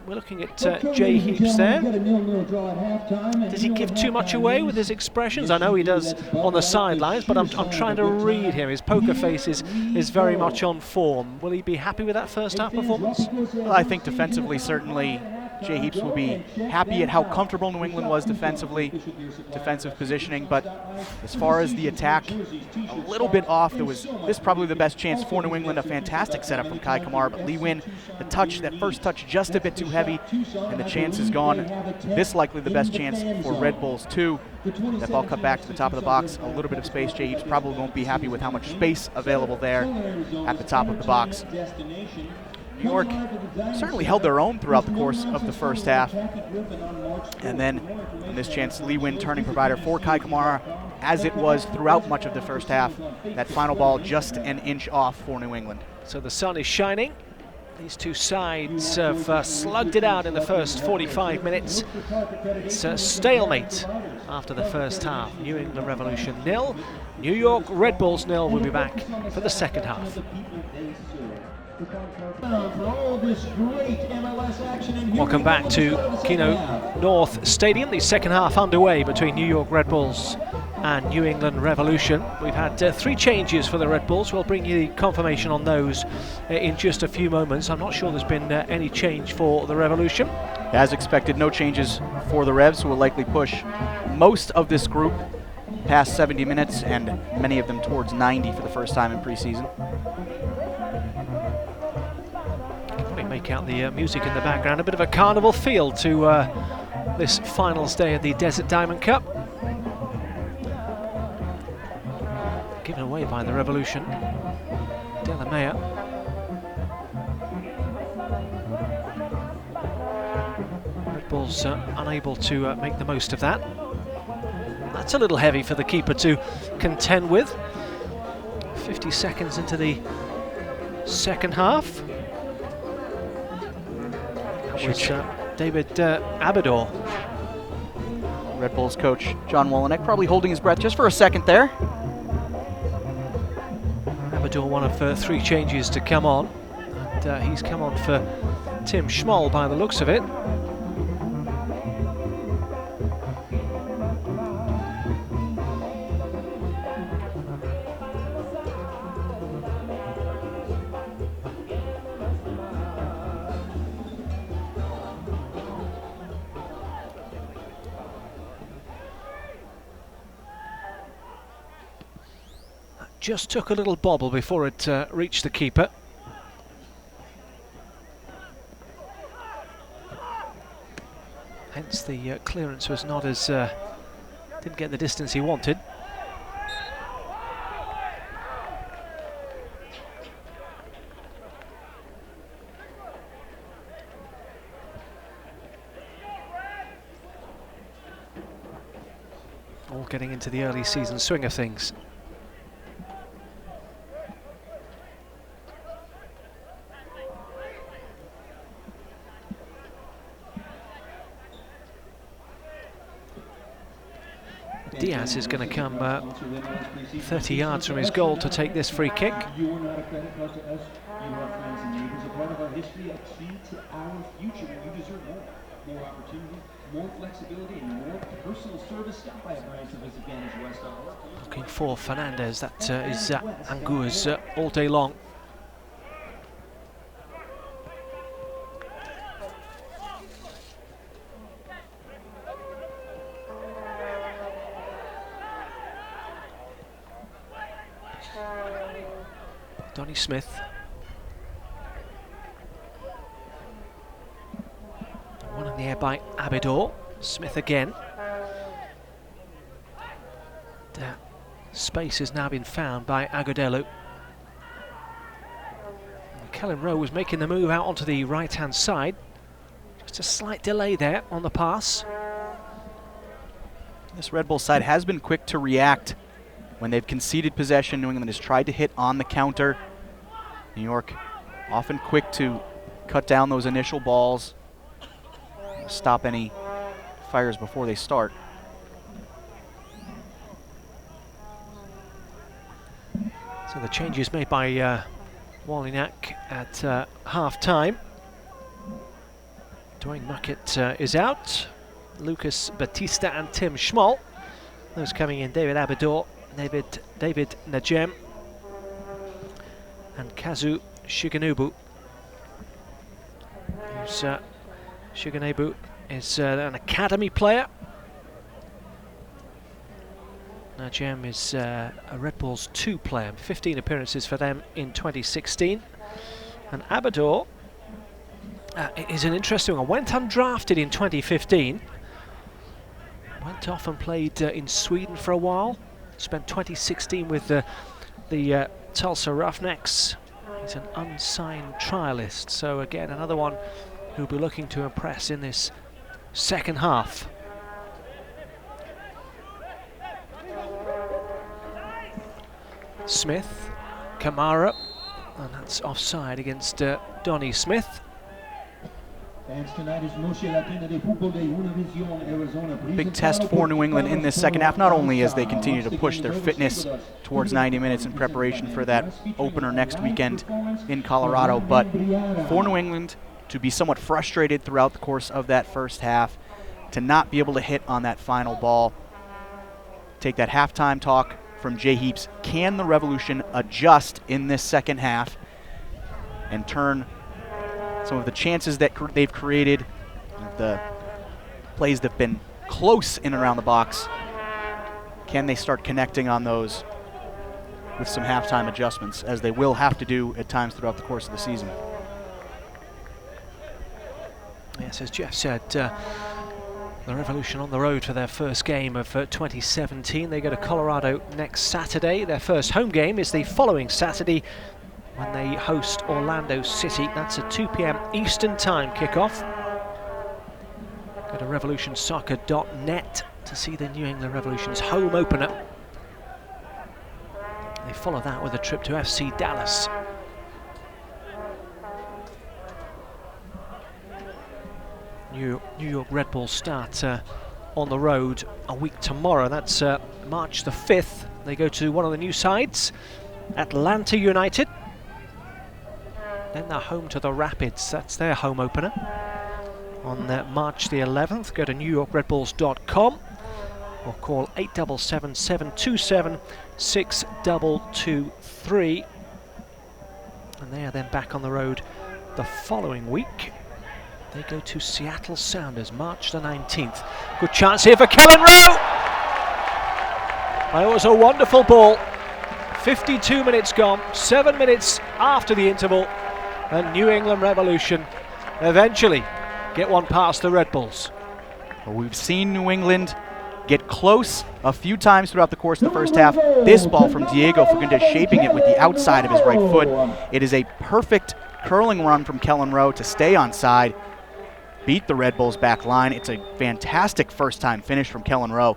A: we're looking at Jay Heaps there. Does he give too much away with his expressions? I know he does on the sidelines, but I'm trying to read him. His poker face is very much on form. Will he be happy with that first half performance?
B: Well, I think defensively, certainly, Jay Heaps will be happy at how comfortable New England was defensively, defensive positioning, but as far as the attack, a little bit off. This probably the best chance for New England. A fantastic setup from Kai Kamara, but Lee Nguyen, the touch, that first touch, just a bit too heavy, and the chance is gone. This likely the best chance for Red Bulls too. That ball cut back to the top of the box, a little bit of space. Jay Heaps probably won't be happy with how much space available there at the top of the box. New York certainly held their own throughout the course of the first half. And then in this chance, Lee Nguyen turning provider for Kai Kamara, as it was throughout much of the first half. That final ball just an inch off for New England.
A: So the sun is shining. These two sides have slugged it out in the first 45 minutes. It's a stalemate after the first half. New England Revolution 0, New York Red Bulls 0. We'll be back for the second half. Welcome back to Kino North Stadium. The second half underway between New York Red Bulls and New England Revolution. We've had 3 changes for the Red Bulls. We'll bring you the confirmation on those in just a few moments. I'm not sure there's been any change for the Revolution.
B: As expected, no changes for the Revs, who will likely push most of this group past 70 minutes and many of them towards 90 for the first time in preseason.
A: Make out the music in the background, a bit of a carnival feel to this finals day of the Desert Diamond Cup. given away by the Revolution. Delamea. Red Bulls unable to make the most of that. That's a little heavy for the keeper to contend with. 50 seconds into the second half. That was David Abidor.
B: Red Bulls coach John Wolyniec probably holding his breath just for a second there.
A: Abidor, one of 3 changes to come on, and he's come on for Tim Schmoll by the looks of it. Just took a little bobble before it reached the keeper. Hence the clearance was not as, didn't get the distance he wanted. All getting into the early season swing of things. Diaz is going to come 30 yards from his goal to take this free kick.
C: You are not a credit card to us. You are friends and neighbors, a part of our history, a key to our future, and you deserve more. More opportunity, more flexibility, and more personal service. Stop by a branch of us, Advantage West.
A: Looking for Fernandez, that is Anguez all day long. Donnie Smith. One in the air by Abidor. Smith again. The space has now been found by Agudelo. Kellen Rowe was making the move out onto the right-hand side. Just a slight delay there on the pass.
B: This Red Bull side has been quick to react. When they've conceded possession, New England has tried to hit on the counter. New York often quick to cut down those initial balls, stop any fires before they start.
A: So the changes made by Wolyniec at half-time. Dwayne Muckett is out. Lucas Batista and Tim Schmoll. Those coming in, David Abidor, David Najem and Kazu Shigenabu. Shigenabu is an academy player. Najem is a Red Bulls 2 player, 15 appearances for them in 2016. And Abidor is an interesting one. Went undrafted in 2015. Went off and played in Sweden for a while. Spent 2016 with the Tulsa Roughnecks. He's an unsigned trialist, so again another one who'll be looking to impress in this second half. Smith, Kamara, and that's offside against Donnie Smith.
B: Big test for New England in this second half, not only as they continue to push their fitness towards 90 minutes in preparation for that opener next weekend in Colorado, but for New England to be somewhat frustrated throughout the course of that first half, to not be able to hit on that final ball. Take that halftime talk from Jay Heaps. Can the Revolution adjust in this second half and turn some of the chances that they've created, the plays that have been close in and around the box, can they start connecting on those with some halftime adjustments, as they will have to do at times throughout the course of the season?
A: Yes, as Jeff said, The Revolution on the road for their first game of 2017. They go to Colorado next Saturday. Their first home game is the following Saturday when they host Orlando City. That's a 2 p.m. Eastern Time kickoff. Go to revolutionsoccer.net to see the New England Revolution's home opener. They follow that with a trip to FC Dallas. New York Red Bulls start on the road a week tomorrow. That's March the 5th. They go to one of the new sides, Atlanta United. Then they're home to the Rapids. That's their home opener on March the 11th. Go to NewYorkRedBulls.com or call 877-727-6223. And they are then back on the road the following week. They go to Seattle Sounders, March the 19th. Good chance here for Kellen Rowe! That was a wonderful ball. 52 minutes gone, 7 minutes after the interval, and New England Revolution eventually get one past the Red Bulls.
B: Well, we've seen New England get close a few times throughout the course of the first half. This ball from Diego Fagundes, shaping it with the outside of his right foot. It is a perfect curling run from Kellen Rowe to stay onside, beat the Red Bulls back line. It's a fantastic first-time finish from Kellen Rowe.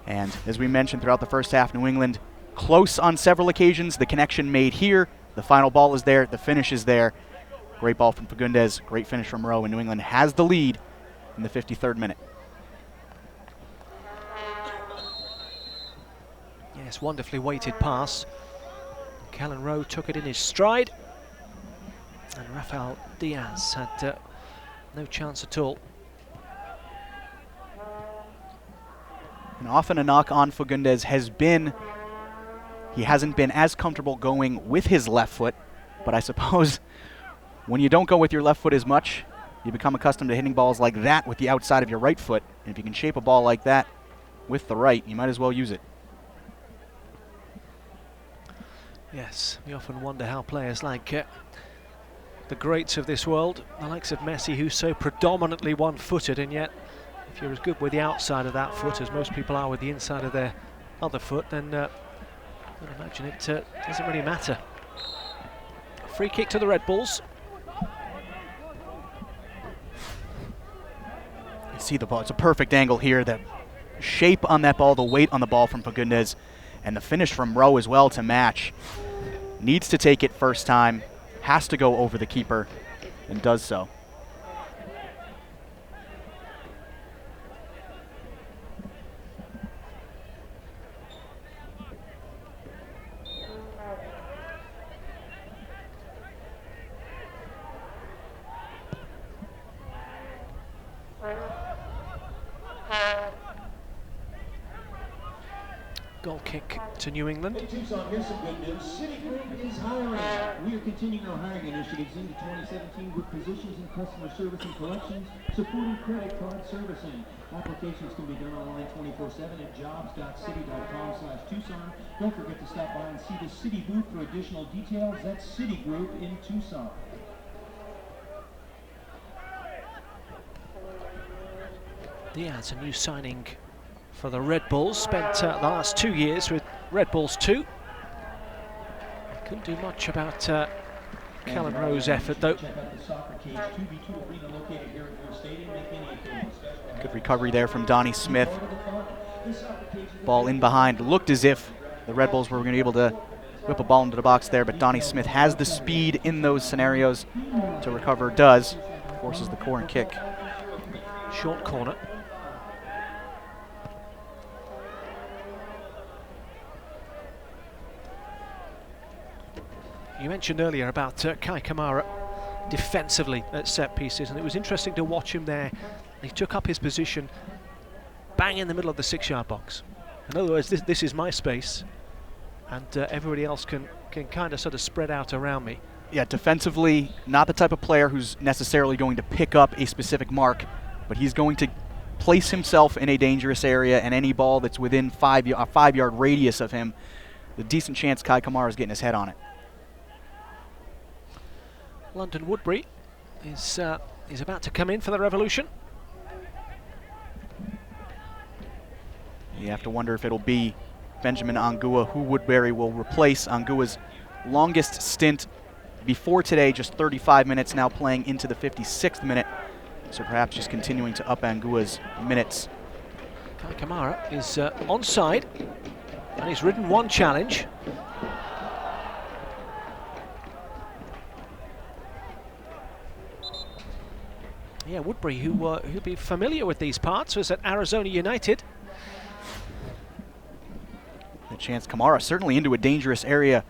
B: And as we mentioned throughout the first half, New England close on several occasions. The connection made here. The final ball is there. The finish is there. Great ball from Fagundes. Great finish from Rowe. And New England has the lead in the 53rd minute.
A: Yes, wonderfully weighted pass. Kellen Rowe took it in his stride. And Rafael Diaz had no chance at all.
B: And often a knock on Fagundes has been he hasn't been as comfortable going with his left foot, but I suppose when you don't go with your left foot as much, you become accustomed to hitting balls like that with the outside of your right foot. And if you can shape a ball like that with the right, you might as well use it.
A: Yes, we often wonder how players like the greats of this world, the likes of Messi, who's so predominantly one-footed, and yet if you're as good with the outside of that foot as most people are with the inside of their other foot, then I imagine it doesn't really matter. Free kick to the Red Bulls.
B: You see the ball. It's a perfect angle here. The shape on that ball, the weight on the ball from Fagundes, and the finish from Rowe as well to match. Needs to take it first time. Has to go over the keeper, and does so.
A: Goal kick to New England.
C: Hey Tucson, here's some good news. Citigroup is hiring. We are continuing our hiring initiatives into 2017 with positions in customer service and collections, supporting credit card servicing. Applications can be done online 24/7 at jobs.citi.com/Tucson. Don't forget to stop by and see the Citi booth for additional details. That's Citigroup in Tucson.
A: Diaz, a new signing for the Red Bulls, spent the last 2 years with Red Bulls 2. Couldn't do much about Kellen Rowe's effort though.
B: Good recovery there from Donnie Smith. Ball in behind. Looked as if the Red Bulls were going to be able to whip a ball into the box there, but Donnie Smith has the speed in those scenarios to recover. Does. Forces the corner kick.
A: Short corner. You mentioned earlier about Kai Kamara defensively at set pieces, and it was interesting to watch him there. He took up his position bang in the middle of the 6-yard box. In other words, this is my space, and everybody else can kind of sort of spread out around me.
B: Yeah, defensively, not the type of player who's necessarily going to pick up a specific mark, but he's going to place himself in a dangerous area, and any ball that's within a 5-yard radius of him, the decent chance Kai Kamara is getting his head on it.
A: London Woodbury is about to come in for the Revolution.
B: You have to wonder if it'll be Benjamin Ongua who Woodbury will replace. Ongua's longest stint before today, just 35 minutes, now playing into the 56th minute. So perhaps just continuing to up Angua's minutes.
A: Kai Kamara is onside, and he's ridden one challenge. Yeah, Woodbury, who'll be familiar with these parts, was at Arizona United.
B: A chance, Kamara certainly into a dangerous area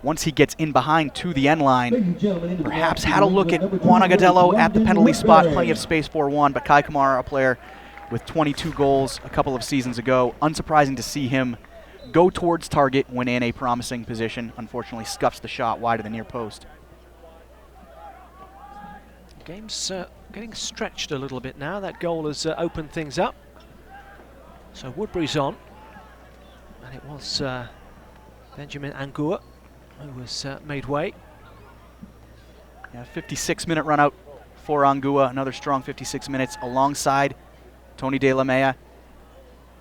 B: once he gets in behind to the end line. Perhaps had a look at Juan Agudelo at the penalty spot, plenty of space for Juan, but Kai Kamara, a player with 22 goals a couple of seasons ago. Unsurprising to see him go towards target when in a promising position. Unfortunately, scuffs the shot wide of the near post.
A: Game's getting stretched a little bit now. That goal has opened things up. So Woodbury's on. And it was Benjamin Ongua who was made way.
B: Yeah, 56-minute run out for Ongua. Another strong 56 minutes alongside Tony De La Mea,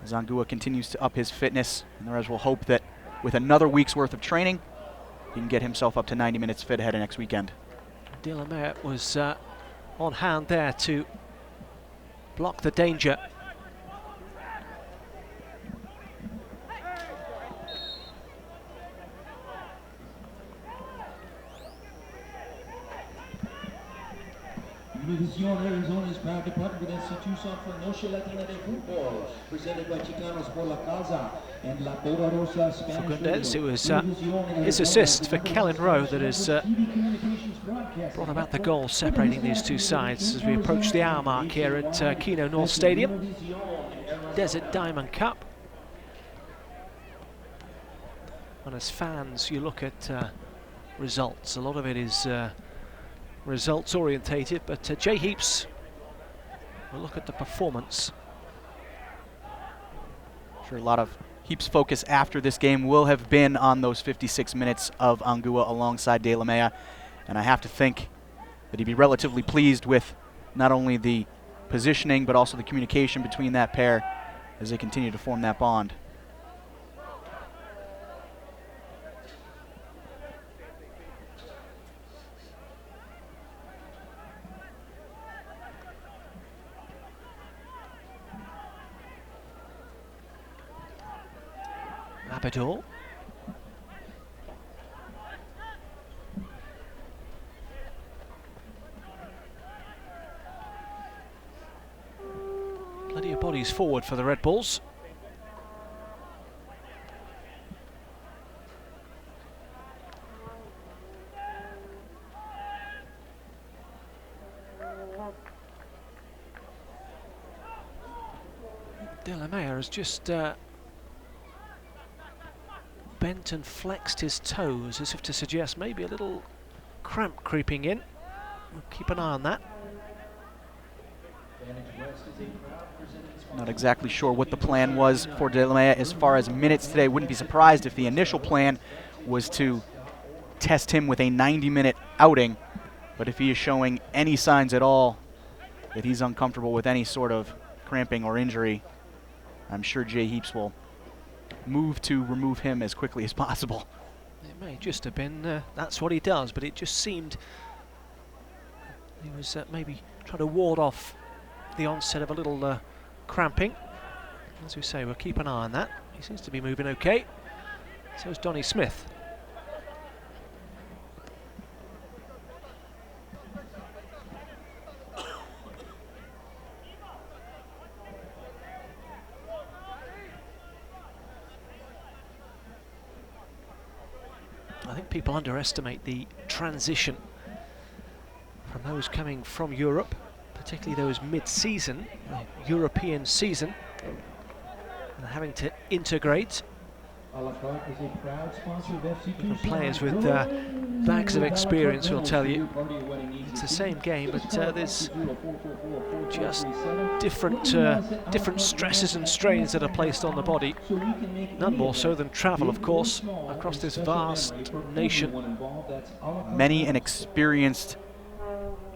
B: as Ongua continues to up his fitness. And the Revs will hope that with another week's worth of training, he can get himself up to 90 minutes fit ahead of next weekend.
A: De La Mea was on hand there to block the danger.
C: Univision Arizona is proud to partner with Institución for Noche Latina de Fútbol, presented by Chicanos por la Casa and La Poderosa Spanish
A: Fagundez,
C: Radio.
A: it was his assist for Kellen Rowe that has brought about the goal separating these two sides as we approach the hour mark here at Keno North Stadium. Desert Diamond Cup. And as fans, you look at results. A lot of it is results orientated, but Jay Heaps will look at the performance.
B: Sure, a lot of Heaps' focus after this game will have been on those 56 minutes of Ongua alongside De La Mea, and I have to think that he'd be relatively pleased with not only the positioning but also the communication between that pair as they continue to form that bond.
A: Abidal. Plenty of bodies forward for the Red Bulls. De La Mea has just bent and flexed his toes as if to suggest maybe a little cramp creeping in. We'll keep an eye on that.
B: Not exactly sure what the plan was for De La Mea as far as minutes today. Wouldn't be surprised if the initial plan was to test him with a 90-minute outing. But if he is showing any signs at all that he's uncomfortable with any sort of cramping or injury, I'm sure Jay Heaps will move to remove him as quickly as possible.
A: It may just have been that's what he does, but it just seemed he was maybe trying to ward off the onset of a little cramping. As we say, we'll keep an eye on that. He seems to be moving okay. So is Donnie Smith. I think people underestimate the transition from those coming from Europe, particularly those mid-season, European season, and having to integrate. Even players with bags of experience will tell you it's the same game, but there's just different stresses and strains that are placed on the body. None more so than travel, of course, across this vast nation.
B: Many an experienced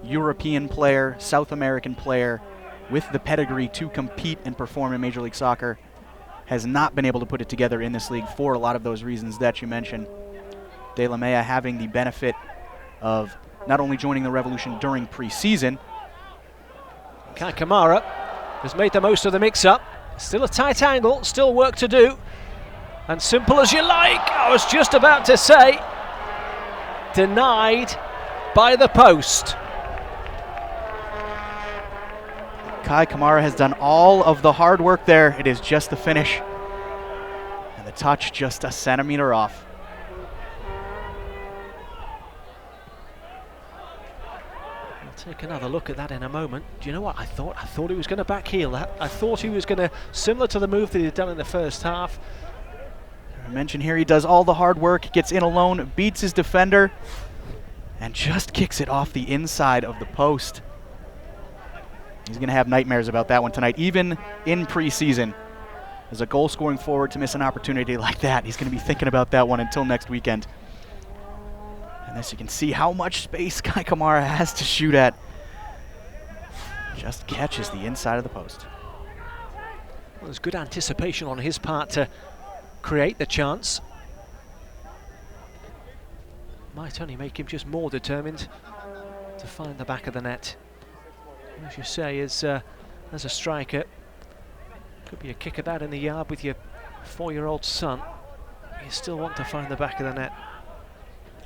B: European player, South American player with the pedigree to compete and perform in Major League Soccer has not been able to put it together in this league for a lot of those reasons that you mentioned. De La Mea having the benefit of not only joining the Revolution during preseason.
A: Kai Kamara has made the most of the mix-up. Still a tight angle, still work to do. And simple as you like, I was just about to say, denied by the post.
B: Kai Kamara has done all of the hard work there. It is just the finish. And the touch just a centimeter off.
A: We'll take another look at that in a moment. Do you know what I thought? I thought he was going to back heel that. I thought he was going to, similar to the move that he'd done in the first half.
B: I mentioned here he does all the hard work, gets in alone, beats his defender, and just kicks it off the inside of the post. He's going to have nightmares about that one tonight, even in preseason. As a goal-scoring forward to miss an opportunity like that, he's going to be thinking about that one until next weekend. And as you can see how much space Kai Kamara has to shoot at. Just catches the inside of the post.
A: Well, there's good anticipation on his part to create the chance. Might only make him just more determined to find the back of the net. As you say, as a striker, could be a kick about in the yard with your 4-year-old son. You still want to find the back of the net.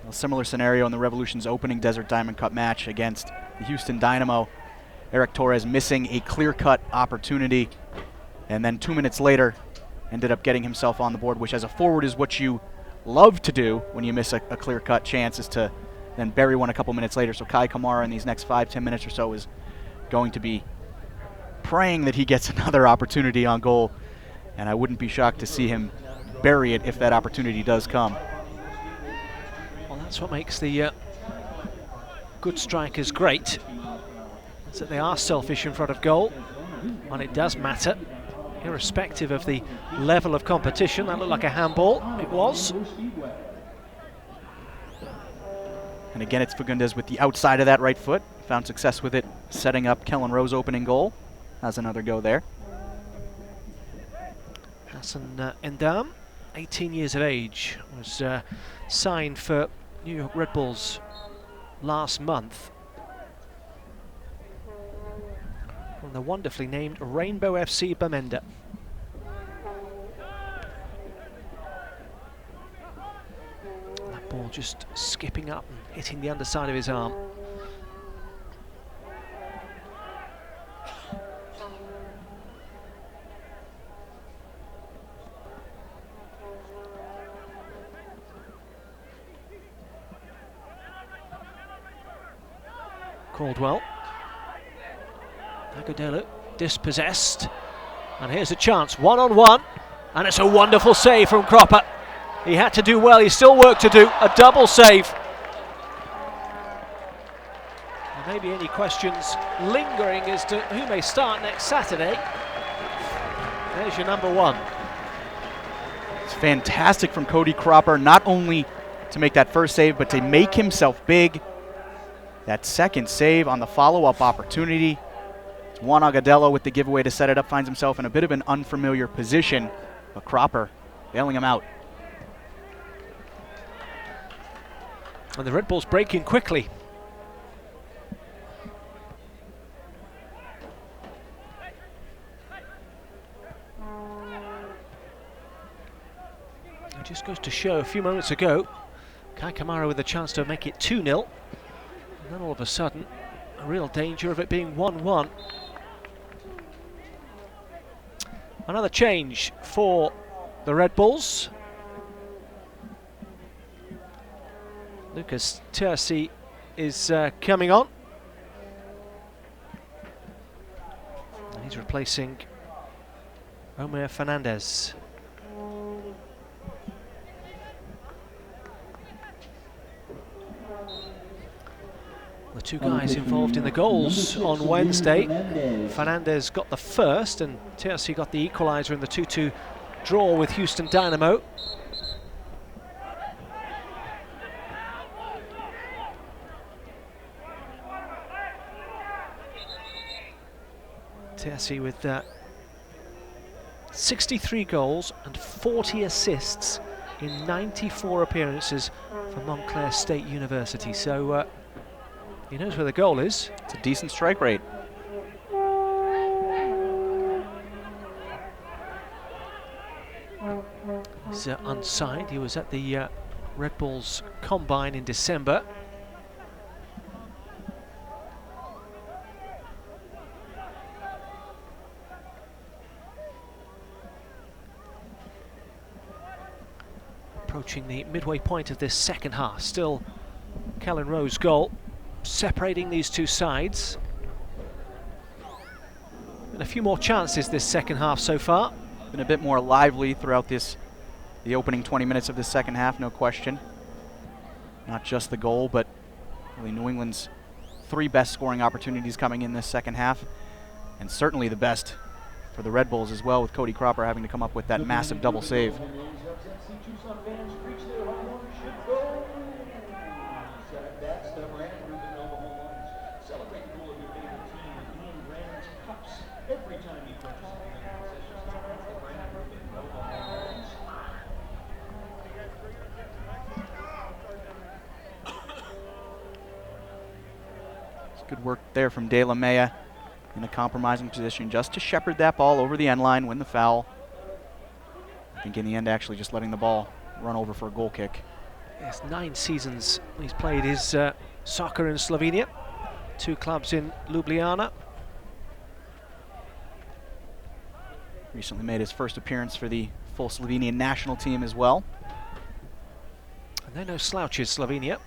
B: A similar scenario in the Revolution's opening Desert Diamond Cup match against the Houston Dynamo. Eric Torres missing a clear-cut opportunity, and then 2 minutes later ended up getting himself on the board, which as a forward is what you love to do when you miss a clear-cut chance, is to then bury one a couple minutes later. So Kai Kamara in these next 5-10 minutes or so is going to be praying that he gets another opportunity on goal, and I wouldn't be shocked to see him bury it if that opportunity does come.
A: Well, that's what makes the good strikers great, is that they are selfish in front of goal, and it does matter, irrespective of the level of competition. That looked like a handball. It was.
B: And again, it's Fagundes with the outside of that right foot. Found success with it, setting up Kellen Rowe's opening goal. Has another go there.
A: Hassan Endam, 18 years of age, was signed for New York Red Bulls last month from the wonderfully named Rainbow FC Bamenda. That ball just skipping up and hitting the underside of his arm. Caldwell. Agudelo dispossessed. And here's a chance, one-on-one. And it's a wonderful save from Cropper. He had to do well, he's still work to do. A double save. And maybe any questions lingering as to who may start next Saturday. There's your number one.
B: It's fantastic from Cody Cropper, not only to make that first save, but to make himself big. That second save on the follow-up opportunity. It's Juan Agudelo with the giveaway to set it up, finds himself in a bit of an unfamiliar position, but Cropper bailing him out.
A: And the Red Bulls breaking quickly. It just goes to show a few moments ago, Kai Kamara with a chance to make it 2-0. And then all of a sudden, a real danger of it being 1-1. Another change for the Red Bulls. Lucas Terci is coming on. And he's replacing Omer Fernandez. The two guys involved in the goals on Wednesday. Fernandez got the first and Terci got the equaliser in the 2-2 draw with Houston Dynamo. Terci with 63 goals and 40 assists in 94 appearances for Montclair State University. So he knows where the goal is.
B: It's a decent strike rate.
A: He's unsigned. He was at the Red Bulls Combine in December. Approaching the midway point of this second half. Still Kellen Rowe's goal separating these two sides. And a few more chances this second half so far.
B: Been a bit more lively throughout the opening 20 minutes of the second half, no question. Not just the goal, but really New England's 3 best scoring opportunities coming in this second half. And certainly the best for the Red Bulls as well, with Cody Cropper having to come up with that massive double save. Good work there from De La Mea in a compromising position just to shepherd that ball over the end line, win the foul. I think in the end actually just letting the ball run over for a goal kick.
A: Yes, 9 seasons he's played his soccer in Slovenia. 2 clubs in Ljubljana.
B: Recently made his first appearance for the full Slovenian national team as well.
A: And they're no slouches, Slovenia.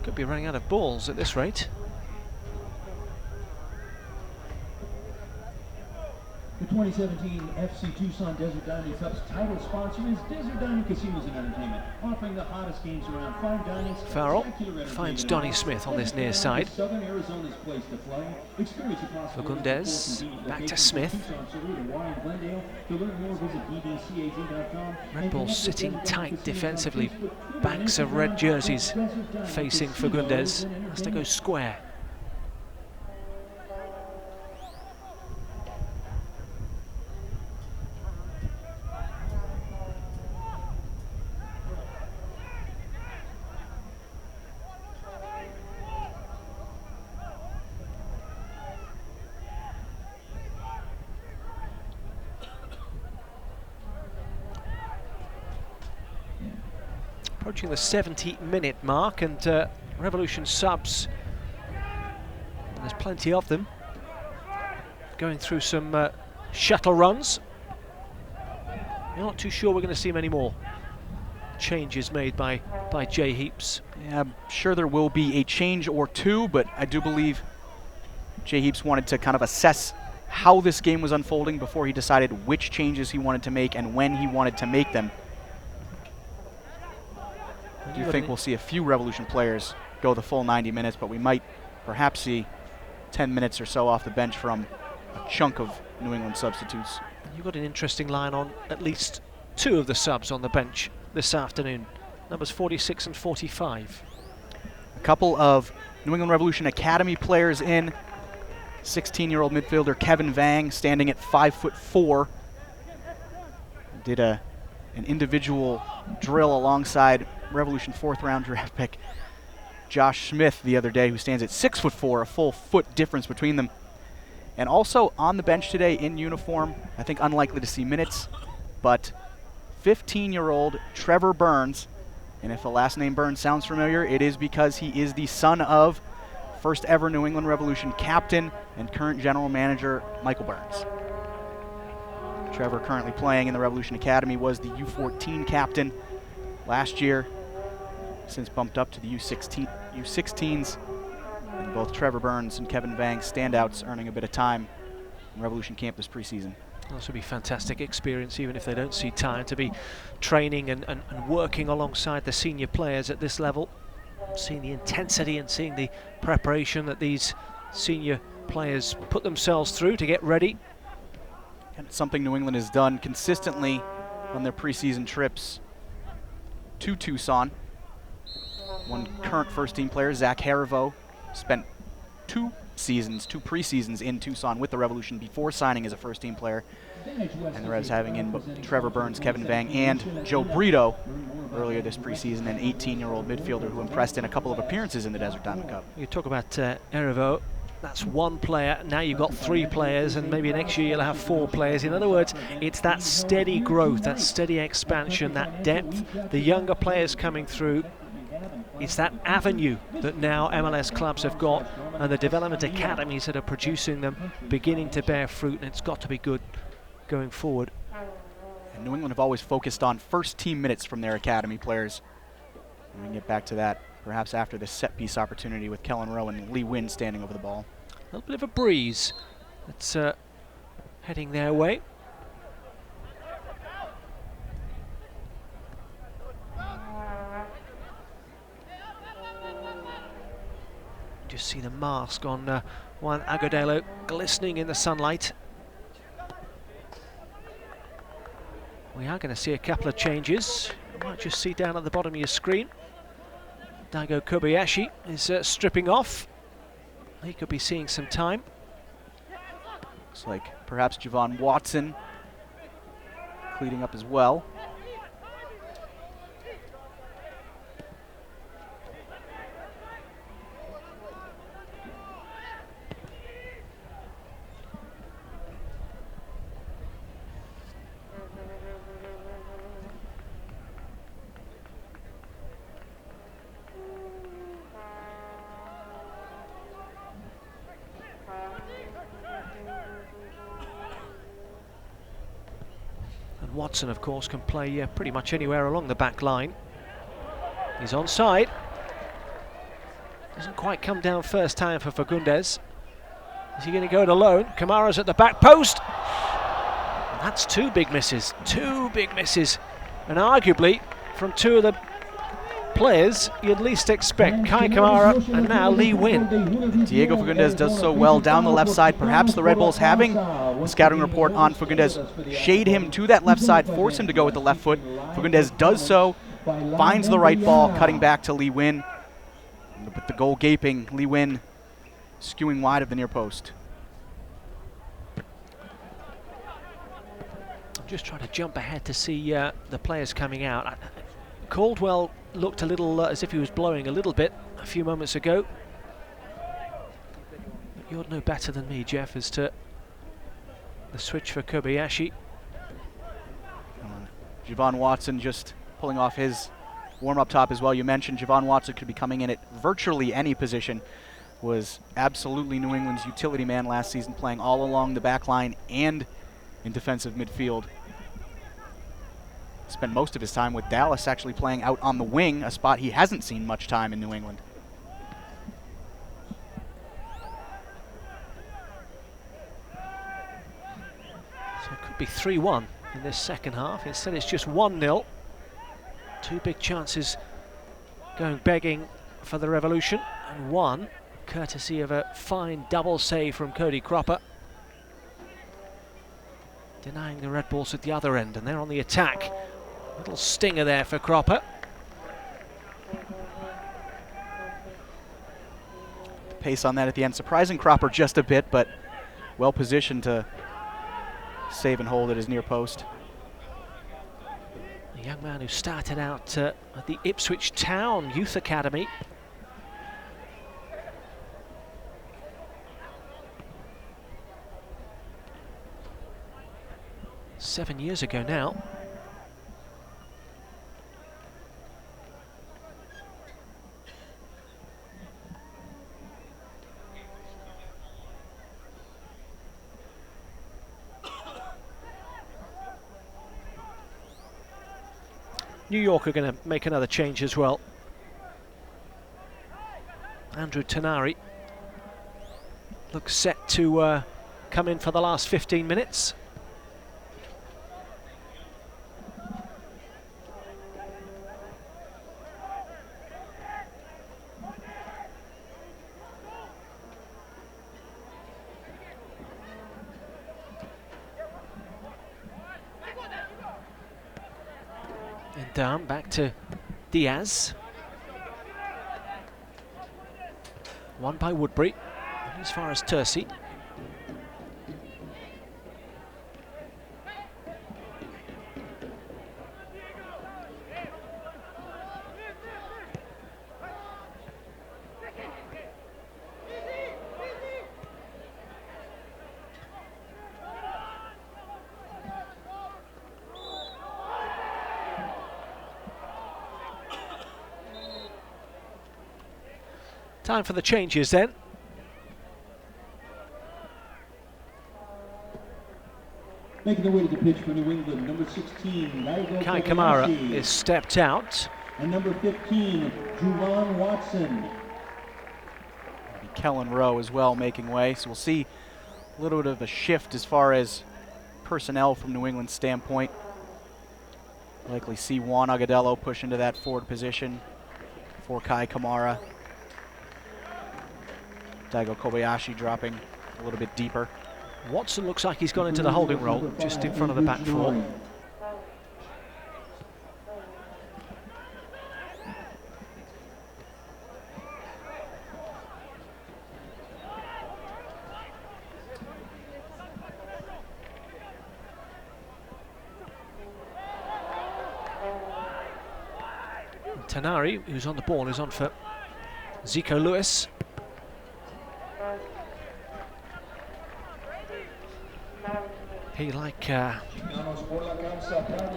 A: Could be running out of balls at this rate.
C: The 2017 FC Tucson Desert Dining Cup's title sponsor is Desert Dining Casinos and Entertainment, offering the hottest games around fine dining.
A: Farrell finds Donnie Smith on this near side.
C: Southern Arizona's place to play. Experience the possibilities
A: Fagundes,
C: of 14
A: back to
C: locations
A: Smith.
C: in Tucson, Sahuarita, Warren, Glendale. To learn more, visit ddcaz.com.
A: Red Bulls sitting tight defensively. Banks of red jerseys facing Fagundes. Has to go square. Approaching the 70-minute mark, and Revolution subs, and there's plenty of them, going through some shuttle runs. You're not too sure we're going to see many more changes made by Jay Heaps.
B: Yeah, I'm sure there will be a change or 2, but I do believe Jay Heaps wanted to kind of assess how this game was unfolding before he decided which changes he wanted to make and when he wanted to make them. I do think we'll see a few Revolution players go the full 90 minutes, but we might perhaps see 10 minutes or so off the bench from a chunk of New England substitutes.
A: You've got an interesting line on at least 2 of the subs on the bench this afternoon, numbers 46 and 45.
B: A couple of New England Revolution Academy players in. 16-year-old midfielder Kevin Vang, standing at 5'4", did an individual drill alongside Revolution 4th round draft pick Josh Smith the other day, who stands at 6'4", a full foot difference between them. And also on the bench today in uniform, I think unlikely to see minutes, but 15-year-old Trevor Burns. And if the last name Burns sounds familiar, it is because he is the son of first ever New England Revolution captain and current general manager Michael Burns. Trevor, currently playing in the Revolution Academy, was the U14 captain last year, since bumped up to the U16s. And both Trevor Burns and Kevin Vang, standouts, earning a bit of time in Revolution camp this preseason.
A: This will be fantastic experience, even if they don't see time, to be training and working alongside the senior players at this level, seeing the intensity and seeing the preparation that these senior players put themselves through to get ready.
B: And it's something New England has done consistently on their preseason trips to Tucson. One current first team player, Zach Harivo, spent 2 preseasons in Tucson with the Revolution before signing as a first-team player. And the Revs having in Trevor Burns, Kevin Vang, and Joe Brito earlier this preseason, an 18-year-old midfielder who impressed in a couple of appearances in the Desert Diamond Cup.
A: You talk about Erivo, that's one player, now you've got 3 players, and maybe next year you'll have 4 players. In other words, it's that steady growth, that steady expansion, that depth, the younger players coming through. It's that avenue that now MLS clubs have got, and the development academies that are producing them beginning to bear fruit, and it's got to be good going forward.
B: And New England have always focused on first-team minutes from their academy players. And we can get back to that perhaps after this set-piece opportunity with Kellen Rowe and Lee Wynn standing over the ball.
A: A little bit of a breeze that's heading their way. Just see the mask on Juan Agudelo glistening in the sunlight. We are going to see a couple of changes. You might just see down at the bottom of your screen. Daigo Kobayashi is stripping off. He could be seeing some time.
B: Looks like perhaps Javon Watson cleaning up as well.
A: Watson, of course, can play pretty much anywhere along the back line. He's onside. Doesn't quite come down first time for Fagundes. Is he going to go it alone? Kamara's at the back post. And that's 2 big misses. 2 big misses. And arguably, from 2 of the players you'd least expect. Kai Kamara and now Lee Wynn.
B: Diego Fagundes does so well down the left side. Perhaps the Red Bulls, having a scouting report on Fagundes, shade him to that left side, force him to go with the left foot. Fagundes does so, finds the right ball, cutting back to Lee Wynn. With the goal gaping, Lee Wynn skewing wide of the near post.
A: I'm just trying to jump ahead to see the players coming out. Caldwell looked a little as if he was blowing a little bit a few moments ago. But you'll know better than me, Jeff, as to the switch for Kobayashi.
B: Javon Watson just pulling off his warm-up top as well. You mentioned Javon Watson could be coming in at virtually any position. Was absolutely New England's utility man last season, playing all along the back line and in defensive midfield. Spent most of his time with Dallas actually playing out on the wing, a spot he hasn't seen much time in New England.
A: So it could be 3-1 in this second half. Instead it's just 1-0. 2 big chances going begging for the Revolution, and 1 courtesy of a fine double save from Cody Cropper, denying the Red Bulls at the other end, and they're on the attack. Little stinger there for Cropper.
B: Pace on that at the end, surprising Cropper just a bit, but well positioned to save and hold at his near post.
A: A young man who started out at the Ipswich Town Youth Academy. Seven years ago now. New York are going to make another change as well. Andrew Tanari looks set to come in for the last 15 minutes. And down back to Diaz. Won by Woodbury. As far as Tercy. Time for the changes then.
C: Making the way to the pitch for New England, number 16, Daigo
A: Kai Kamara
C: Kobayashi.
A: is stepped out.
C: And number 15, Juwan Watson.
B: Kellen Rowe as well making way. So we'll see a little bit of a shift as far as personnel from New England's standpoint. Likely see Juan Agudelo push into that forward position for Kai Kamara. Daigo Kobayashi dropping a little bit deeper.
A: Watson looks like he's gone into the holding role, just in front of the back four. Tanari, who's on the ball, is on for Zico Lewis. He, like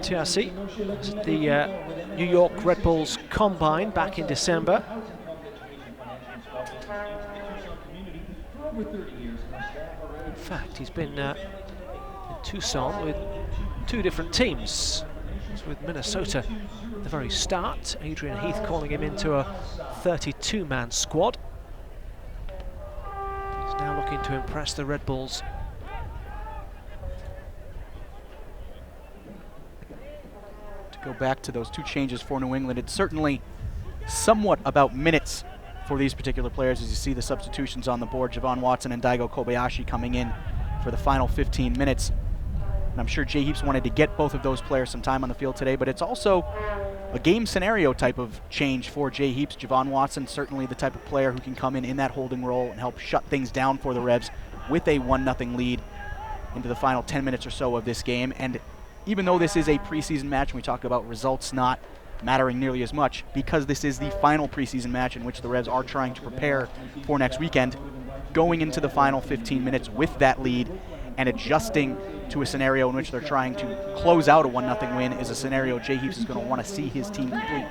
A: TRC, the New York Red Bulls Combine back in December. In fact, he's been in Tucson with two different teams. He's with Minnesota at the very start. Adrian Heath calling him into a 32-man squad. He's now looking to impress the Red Bulls.
B: Go back to those two changes for New England. It's certainly somewhat about minutes for these particular players as you see the substitutions on the board. Juwan Watson and Daigo Kobayashi coming in for the final 15 minutes. And I'm sure Jay Heaps wanted to get both of those players some time on the field today, but it's also a game scenario type of change for Jay Heaps. Juwan Watson, certainly the type of player who can come in that holding role and help shut things down for the Revs with a 1-0 lead into the final 10 minutes or so of this game. And even though this is a preseason match, and we talk about results not mattering nearly as much, because this is the final preseason match in which the Revs are trying to prepare for next weekend, going into the final 15 minutes with that lead and adjusting to a scenario in which they're trying to close out a 1-0 win is a scenario Jay Heaps is going to want to see his team complete.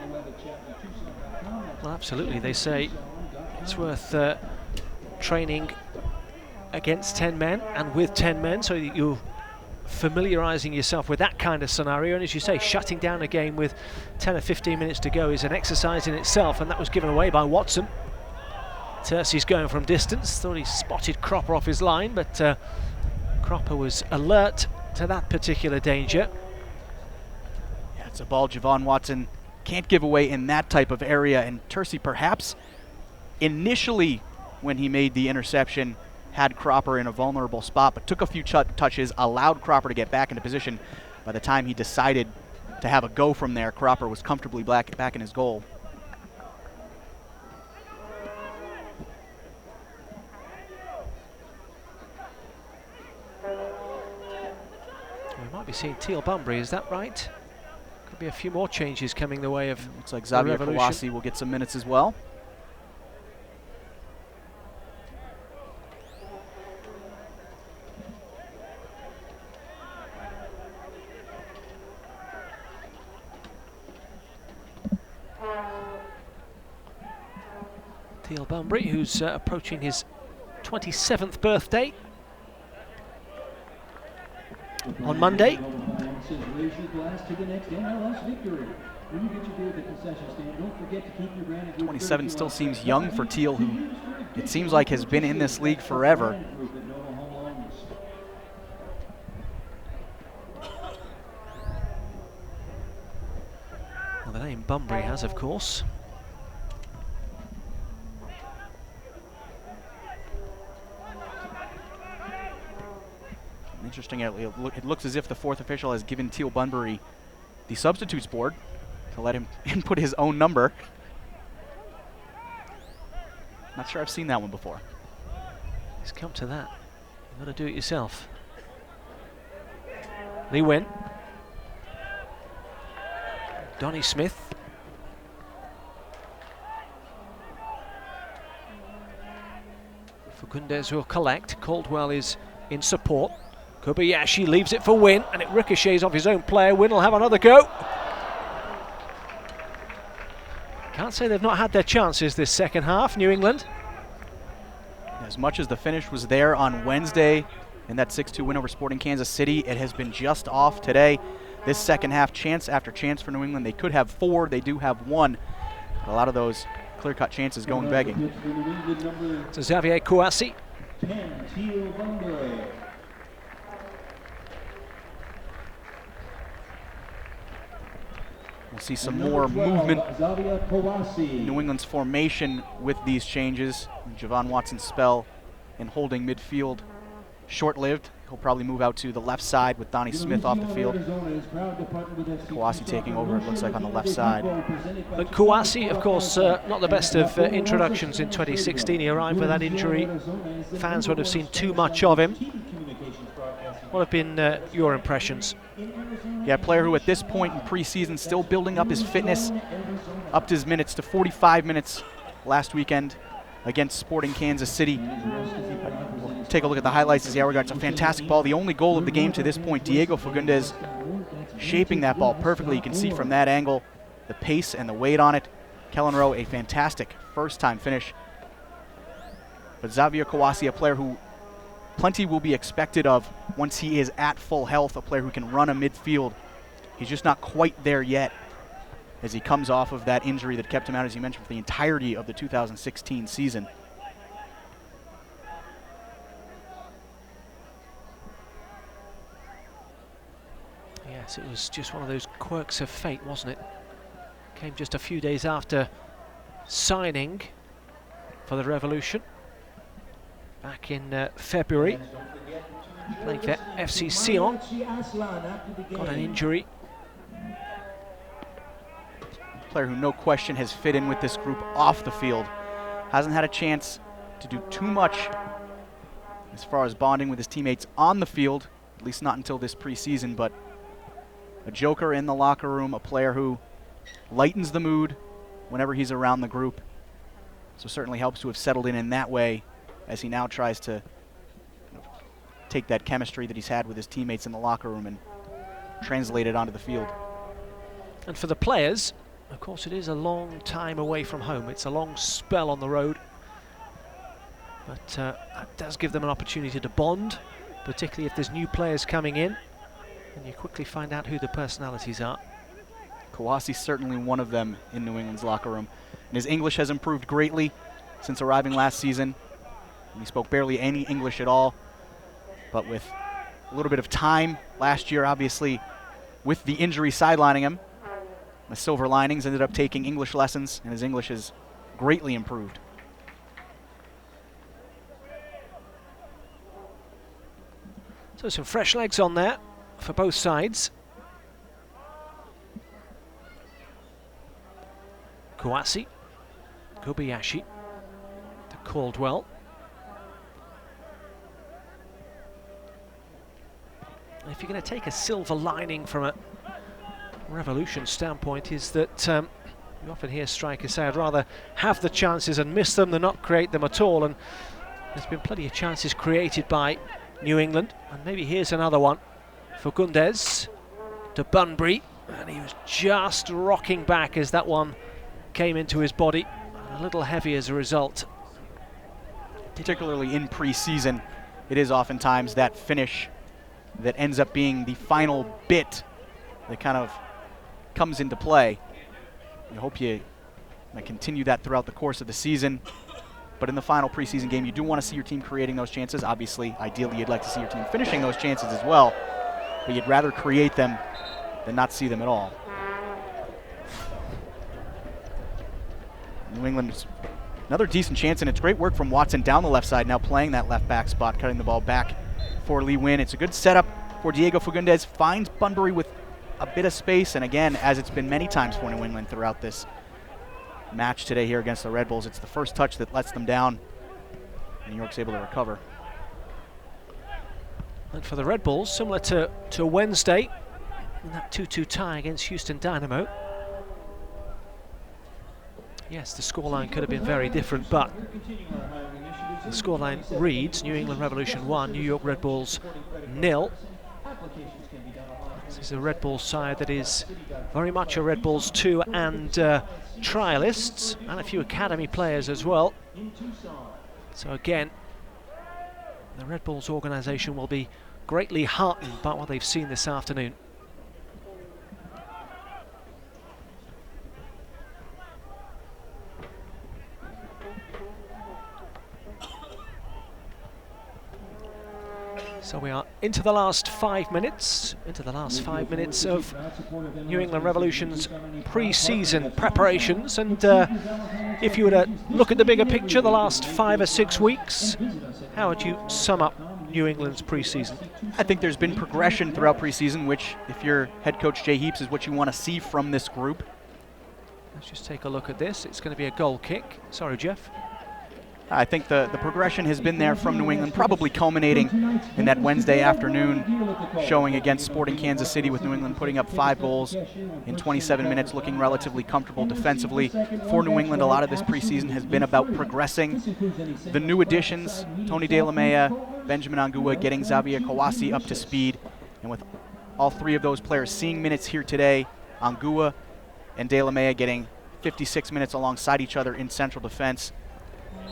A: Well, absolutely. They say it's worth training against 10 men and with 10 men, so that you're familiarising yourself with that kind of scenario. And as you say, shutting down a game with 10 or 15 minutes to go is an exercise in itself, and that was given away by Watson. Tercy's going from distance. Thought he spotted Cropper off his line, but Cropper was alert to that particular danger.
B: Yeah, it's a ball Juwan Watson can't give away in that type of area, and Tercy perhaps initially when he made the interception had Cropper in a vulnerable spot, but took a few touches, allowed Cropper to get back into position. By the time he decided to have a go from there, Cropper was comfortably back in his goal.
A: We might be seeing Teal Bunbury, is that right? Could be a few more changes coming the way of
B: Looks like Xavier Kawasi will get some minutes as well.
A: Teal Bunbury, who's approaching his 27th birthday on Monday.
B: 27 still seems young for Teal, who it seems like has been in this league forever.
A: Well, the name Bunbury has, of course.
B: Interesting, it looks as if the fourth official has given Teal Bunbury the substitutes board to let him input his own number. Not sure I've seen that one before.
A: It's come to that. You've got to do it yourself. Lee Nguyen. Donnie Smith. Fagundez will collect. Caldwell is in support. Kobayashi leaves it for Nguyen, and it ricochets off his own player. Nguyen will have another go. Can't say they've not had their chances this second half, New England.
B: As much as the finish was there on Wednesday in that 6-2 win over Sporting Kansas City, it has been just off today. This second half, chance after chance for New England. They could have 4, they do have 1. A lot of those clear-cut chances going begging.
A: So Xavier Kouassi.
C: 10, Teal Bunbury.
B: We'll see some more movement.
C: Xavier Kouassi.
B: New England's formation with these changes. Javon Watson's spell in holding midfield short-lived. He'll probably move out to the left side with Donnie Smith off the field. Kouassi taking over, it looks like, on the left side.
A: But Kouassi, of course, not the best of introductions in 2016. He arrived with that injury. Fans would have seen too much of him. What have been your impressions?
B: Yeah, a player who at this point in preseason still building up his fitness, upped his minutes to 45 minutes last weekend against Sporting Kansas City. We'll take a look at the highlights as Yaregard. It's a fantastic ball. The only goal of the game to this point, Diego Fagundez shaping that ball perfectly. You can see from that angle the pace and the weight on it. Kellen Rowe, a fantastic first-time finish. But Xavier Kouassi, a player who plenty will be expected of once he is at full health, a player who can run a midfield. He's just not quite there yet as he comes off of that injury that kept him out, as you mentioned, for the entirety of the 2016 season.
A: Yes, it was just one of those quirks of fate, wasn't it? Came just a few days after signing for the Revolution back in February, playing for FC Sion. Got an injury.
B: Player who, no question, has fit in with this group off the field. Hasn't had a chance to do too much as far as bonding with his teammates on the field, at least not until this preseason, but a joker in the locker room, a player who lightens the mood whenever he's around the group. So certainly helps to have settled in that way as he now tries to take that chemistry that he's had with his teammates in the locker room and translate it onto the field. And
A: for the players, of course, it is a long time away from home. It's a long spell on the road. But that does give them an opportunity to bond, particularly if there's new players coming in. And you quickly find out who the personalities are.
B: Kouassi's certainly one of them in New England's locker room. And his English has improved greatly since arriving last season. He spoke barely any English at all. But with a little bit of time last year, obviously, with the injury sidelining him, the silver linings, ended up taking English lessons, and his English has greatly improved.
A: So some fresh legs on there for both sides. Kouassi, Kobayashi to Caldwell. If you're going to take a silver lining from a Revolution standpoint, is that you often hear strikers say, I'd rather have the chances and miss them than not create them at all. And there's been plenty of chances created by New England. And maybe here's another one for Fagundez to Bunbury. And he was just rocking back as that one came into his body. And a little heavy as a result.
B: Particularly in preseason, it is oftentimes that finish that ends up being the final bit that kind of comes into play. I hope you continue that throughout the course of the season. But in the final preseason game, you do want to see your team creating those chances. Obviously, ideally, you'd like to see your team finishing those chances as well. But you'd rather create them than not see them at all. New England's another decent chance, and it's great work from Watson down the left side, now playing that left back spot, cutting the ball back for Lee Nguyen. It's a good setup for Diego Fagundez. Finds Bunbury with a bit of space, and again, as it's been many times for New England throughout this match today here against the Red Bulls. It's the first touch that lets them down. New York's able to recover.
A: And for the Red Bulls, similar to Wednesday, in that 2-2 tie against Houston Dynamo. Yes, the scoreline could have been very different, but the scoreline reads New England Revolution 1, New York Red Bulls 0. This is a Red Bulls side that is very much a Red Bulls 2 and trialists, and a few academy players as well. So again, the Red Bulls organisation will be greatly heartened by what they've seen this afternoon. So we are into the last 5 minutes, of New England Revolution's pre-season preparations. And if you were to look at the bigger picture, the last 5 or 6 weeks, how would you sum up New England's pre-season?
B: I think there's been progression throughout pre-season, which, if you're head coach Jay Heaps, is what you want to see from this group.
A: Let's just take a look at this. It's going to be a goal kick. Sorry, Jeff.
B: I think the progression has been there from New England, probably culminating in that Wednesday afternoon showing against Sporting Kansas City, with New England putting up 5 goals in 27 minutes, looking relatively comfortable defensively. For New England, a lot of this preseason has been about progressing. The new additions, Tony DeLamea, Benjamin Angua, getting Xavier Kouassi up to speed, and with all 3 of those players seeing minutes here today, Angua and DeLamea getting 56 minutes alongside each other in central defense.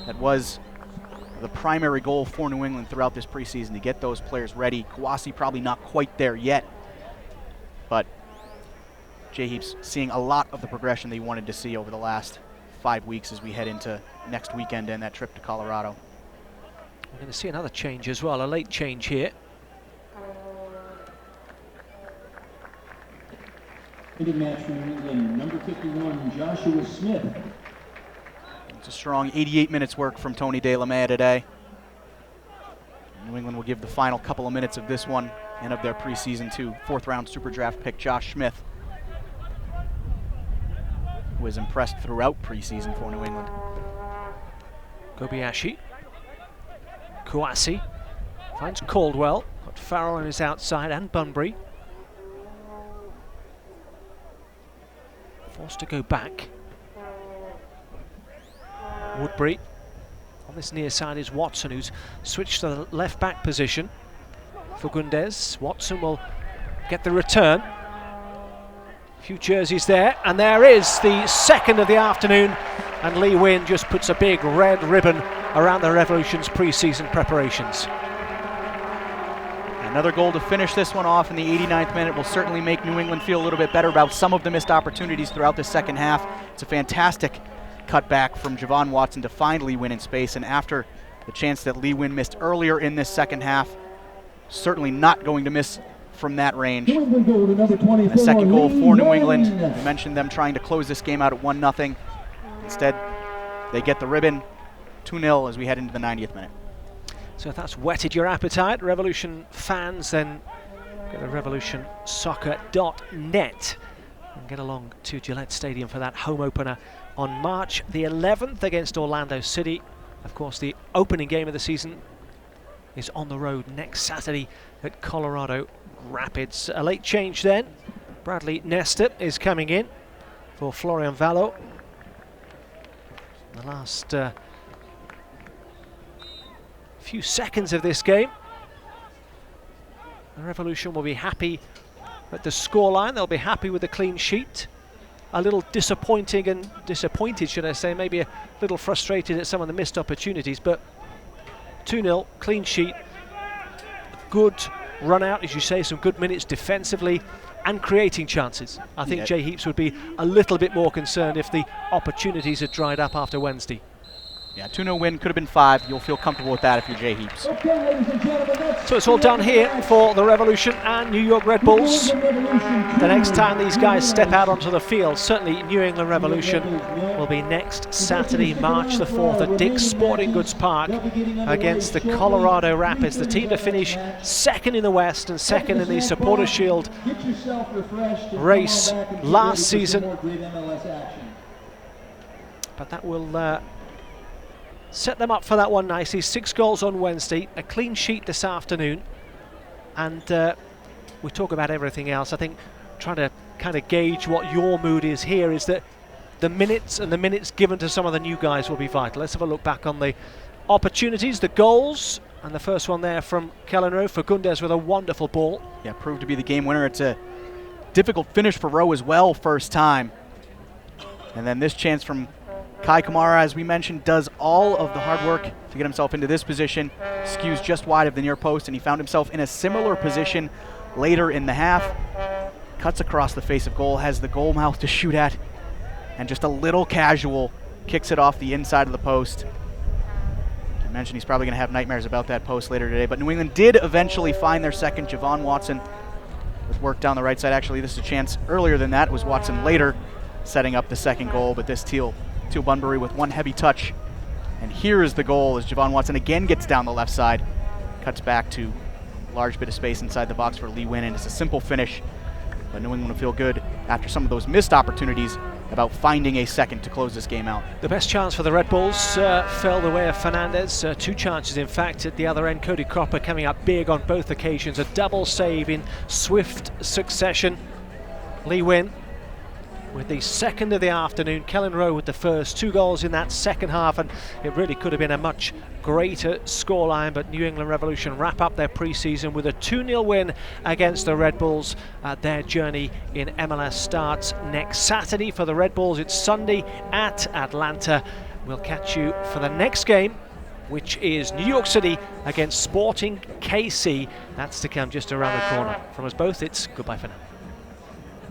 B: That was the primary goal for New England throughout this preseason, to get those players ready. Kouassi probably not quite there yet, but Jay Heaps seeing a lot of the progression that he wanted to see over the last 5 weeks as we head into next weekend and that trip to Colorado.
A: We're going to see another change as well, a late change here.
C: Hitting match for New England, number 51, Joshua Smith.
B: It's a strong 88 minutes work from Tony DeLamea today. New England will give the final couple of minutes of this one and of their preseason to 4th round super draft pick Josh Smith, who has impressed throughout preseason for New England.
A: Kobayashi. Kouassi finds Caldwell. Got Farrell on his outside and Bunbury. Forced to go back. Woodbury. On this near side is Watson, who's switched to the left back position for Gundes. Watson will get the return. A few jerseys there, and there is the second of the afternoon, and Lee Win just puts a big red ribbon around the Revolution's pre-season preparations.
B: Another goal to finish this one off in the 89th minute will certainly make New England feel a little bit better about some of the missed opportunities throughout the second half. It's a fantastic cutback from Javon Watson to find Lee Win in space, and after the chance that Lee Win missed earlier in this second half, certainly not going to miss from that range. A second goal for New England. I mentioned them trying to close this game out at 1-0. Instead, they get the ribbon, 2-0 as we head into the 90th minute.
A: So if that's whetted your appetite, Revolution fans, then go to revolutionsoccer.net and get along to Gillette Stadium for that home opener on March the 11th against Orlando City. Of course, the opening game of the season is on the road next Saturday at Colorado Rapids. A late change then. Bradley Nestor is coming in for Florian Vallo. The last few seconds of this game. The Revolution will be happy at the scoreline. They'll be happy with the clean sheet. A little disappointed, should I say, maybe a little frustrated at some of the missed opportunities, but 2-0, clean sheet, good run out, as you say, some good minutes defensively and creating chances. I think Jay Heaps would be a little bit more concerned if the opportunities had dried up after Wednesday.
B: Yeah, 2-0 win, could have been 5. You'll feel comfortable with that if you're Jay Heaps.
A: So it's all done here for the Revolution and New York Red Bulls. The next time these guys step out onto the field, certainly New England Revolution, will be next Saturday, March the 4th at Dick's Sporting Goods Park against the Colorado Rapids, the team to finish second in the West and second in the Supporters Shield race last season. but that will set them up for that one nicely. 6 goals on Wednesday, a clean sheet this afternoon, and we talk about everything else. I think trying to kind of gauge what your mood is here is that the minutes given to some of the new guys will be vital. Let's have a look back on the opportunities, the goals, and the first one there from Kellen Rowe. Fagundes with a wonderful ball.
B: Yeah, proved to be the game winner. It's a difficult finish for Rowe as well, first time. And then this chance from Kai Kamara, as we mentioned, does all of the hard work to get himself into this position. Skews just wide of the near post, and he found himself in a similar position later in the half. Cuts across the face of goal, has the goal mouth to shoot at, and just a little casual kicks it off the inside of the post. I mentioned he's probably going to have nightmares about that post later today, but New England did eventually find their second. Javon Watson with work down the right side. Actually, this is a chance earlier than that. It was Watson later setting up the second goal, but this Teal Bunbury with one heavy touch. And here is the goal as Javon Watson again gets down the left side, cuts back to a large bit of space inside the box for Lee Nguyen, and it's a simple finish. But New England will feel good after some of those missed opportunities about finding a second to close this game out.
A: The best chance for the Red Bulls fell the way of Fernandez. 2 chances, in fact, at the other end. Cody Cropper coming up big on both occasions. A double save in swift succession. Lee Nguyen with the second of the afternoon. Kellen Rowe with the first. 2 goals in that second half, and it really could have been a much greater scoreline, but New England Revolution wrap up their pre-season with a 2-0 win against the Red Bulls. Their journey in MLS starts next Saturday. For the Red Bulls, it's Sunday at Atlanta. We'll catch you for the next game, which is New York City against Sporting KC. That's to come just around the corner. From us both, it's goodbye for now.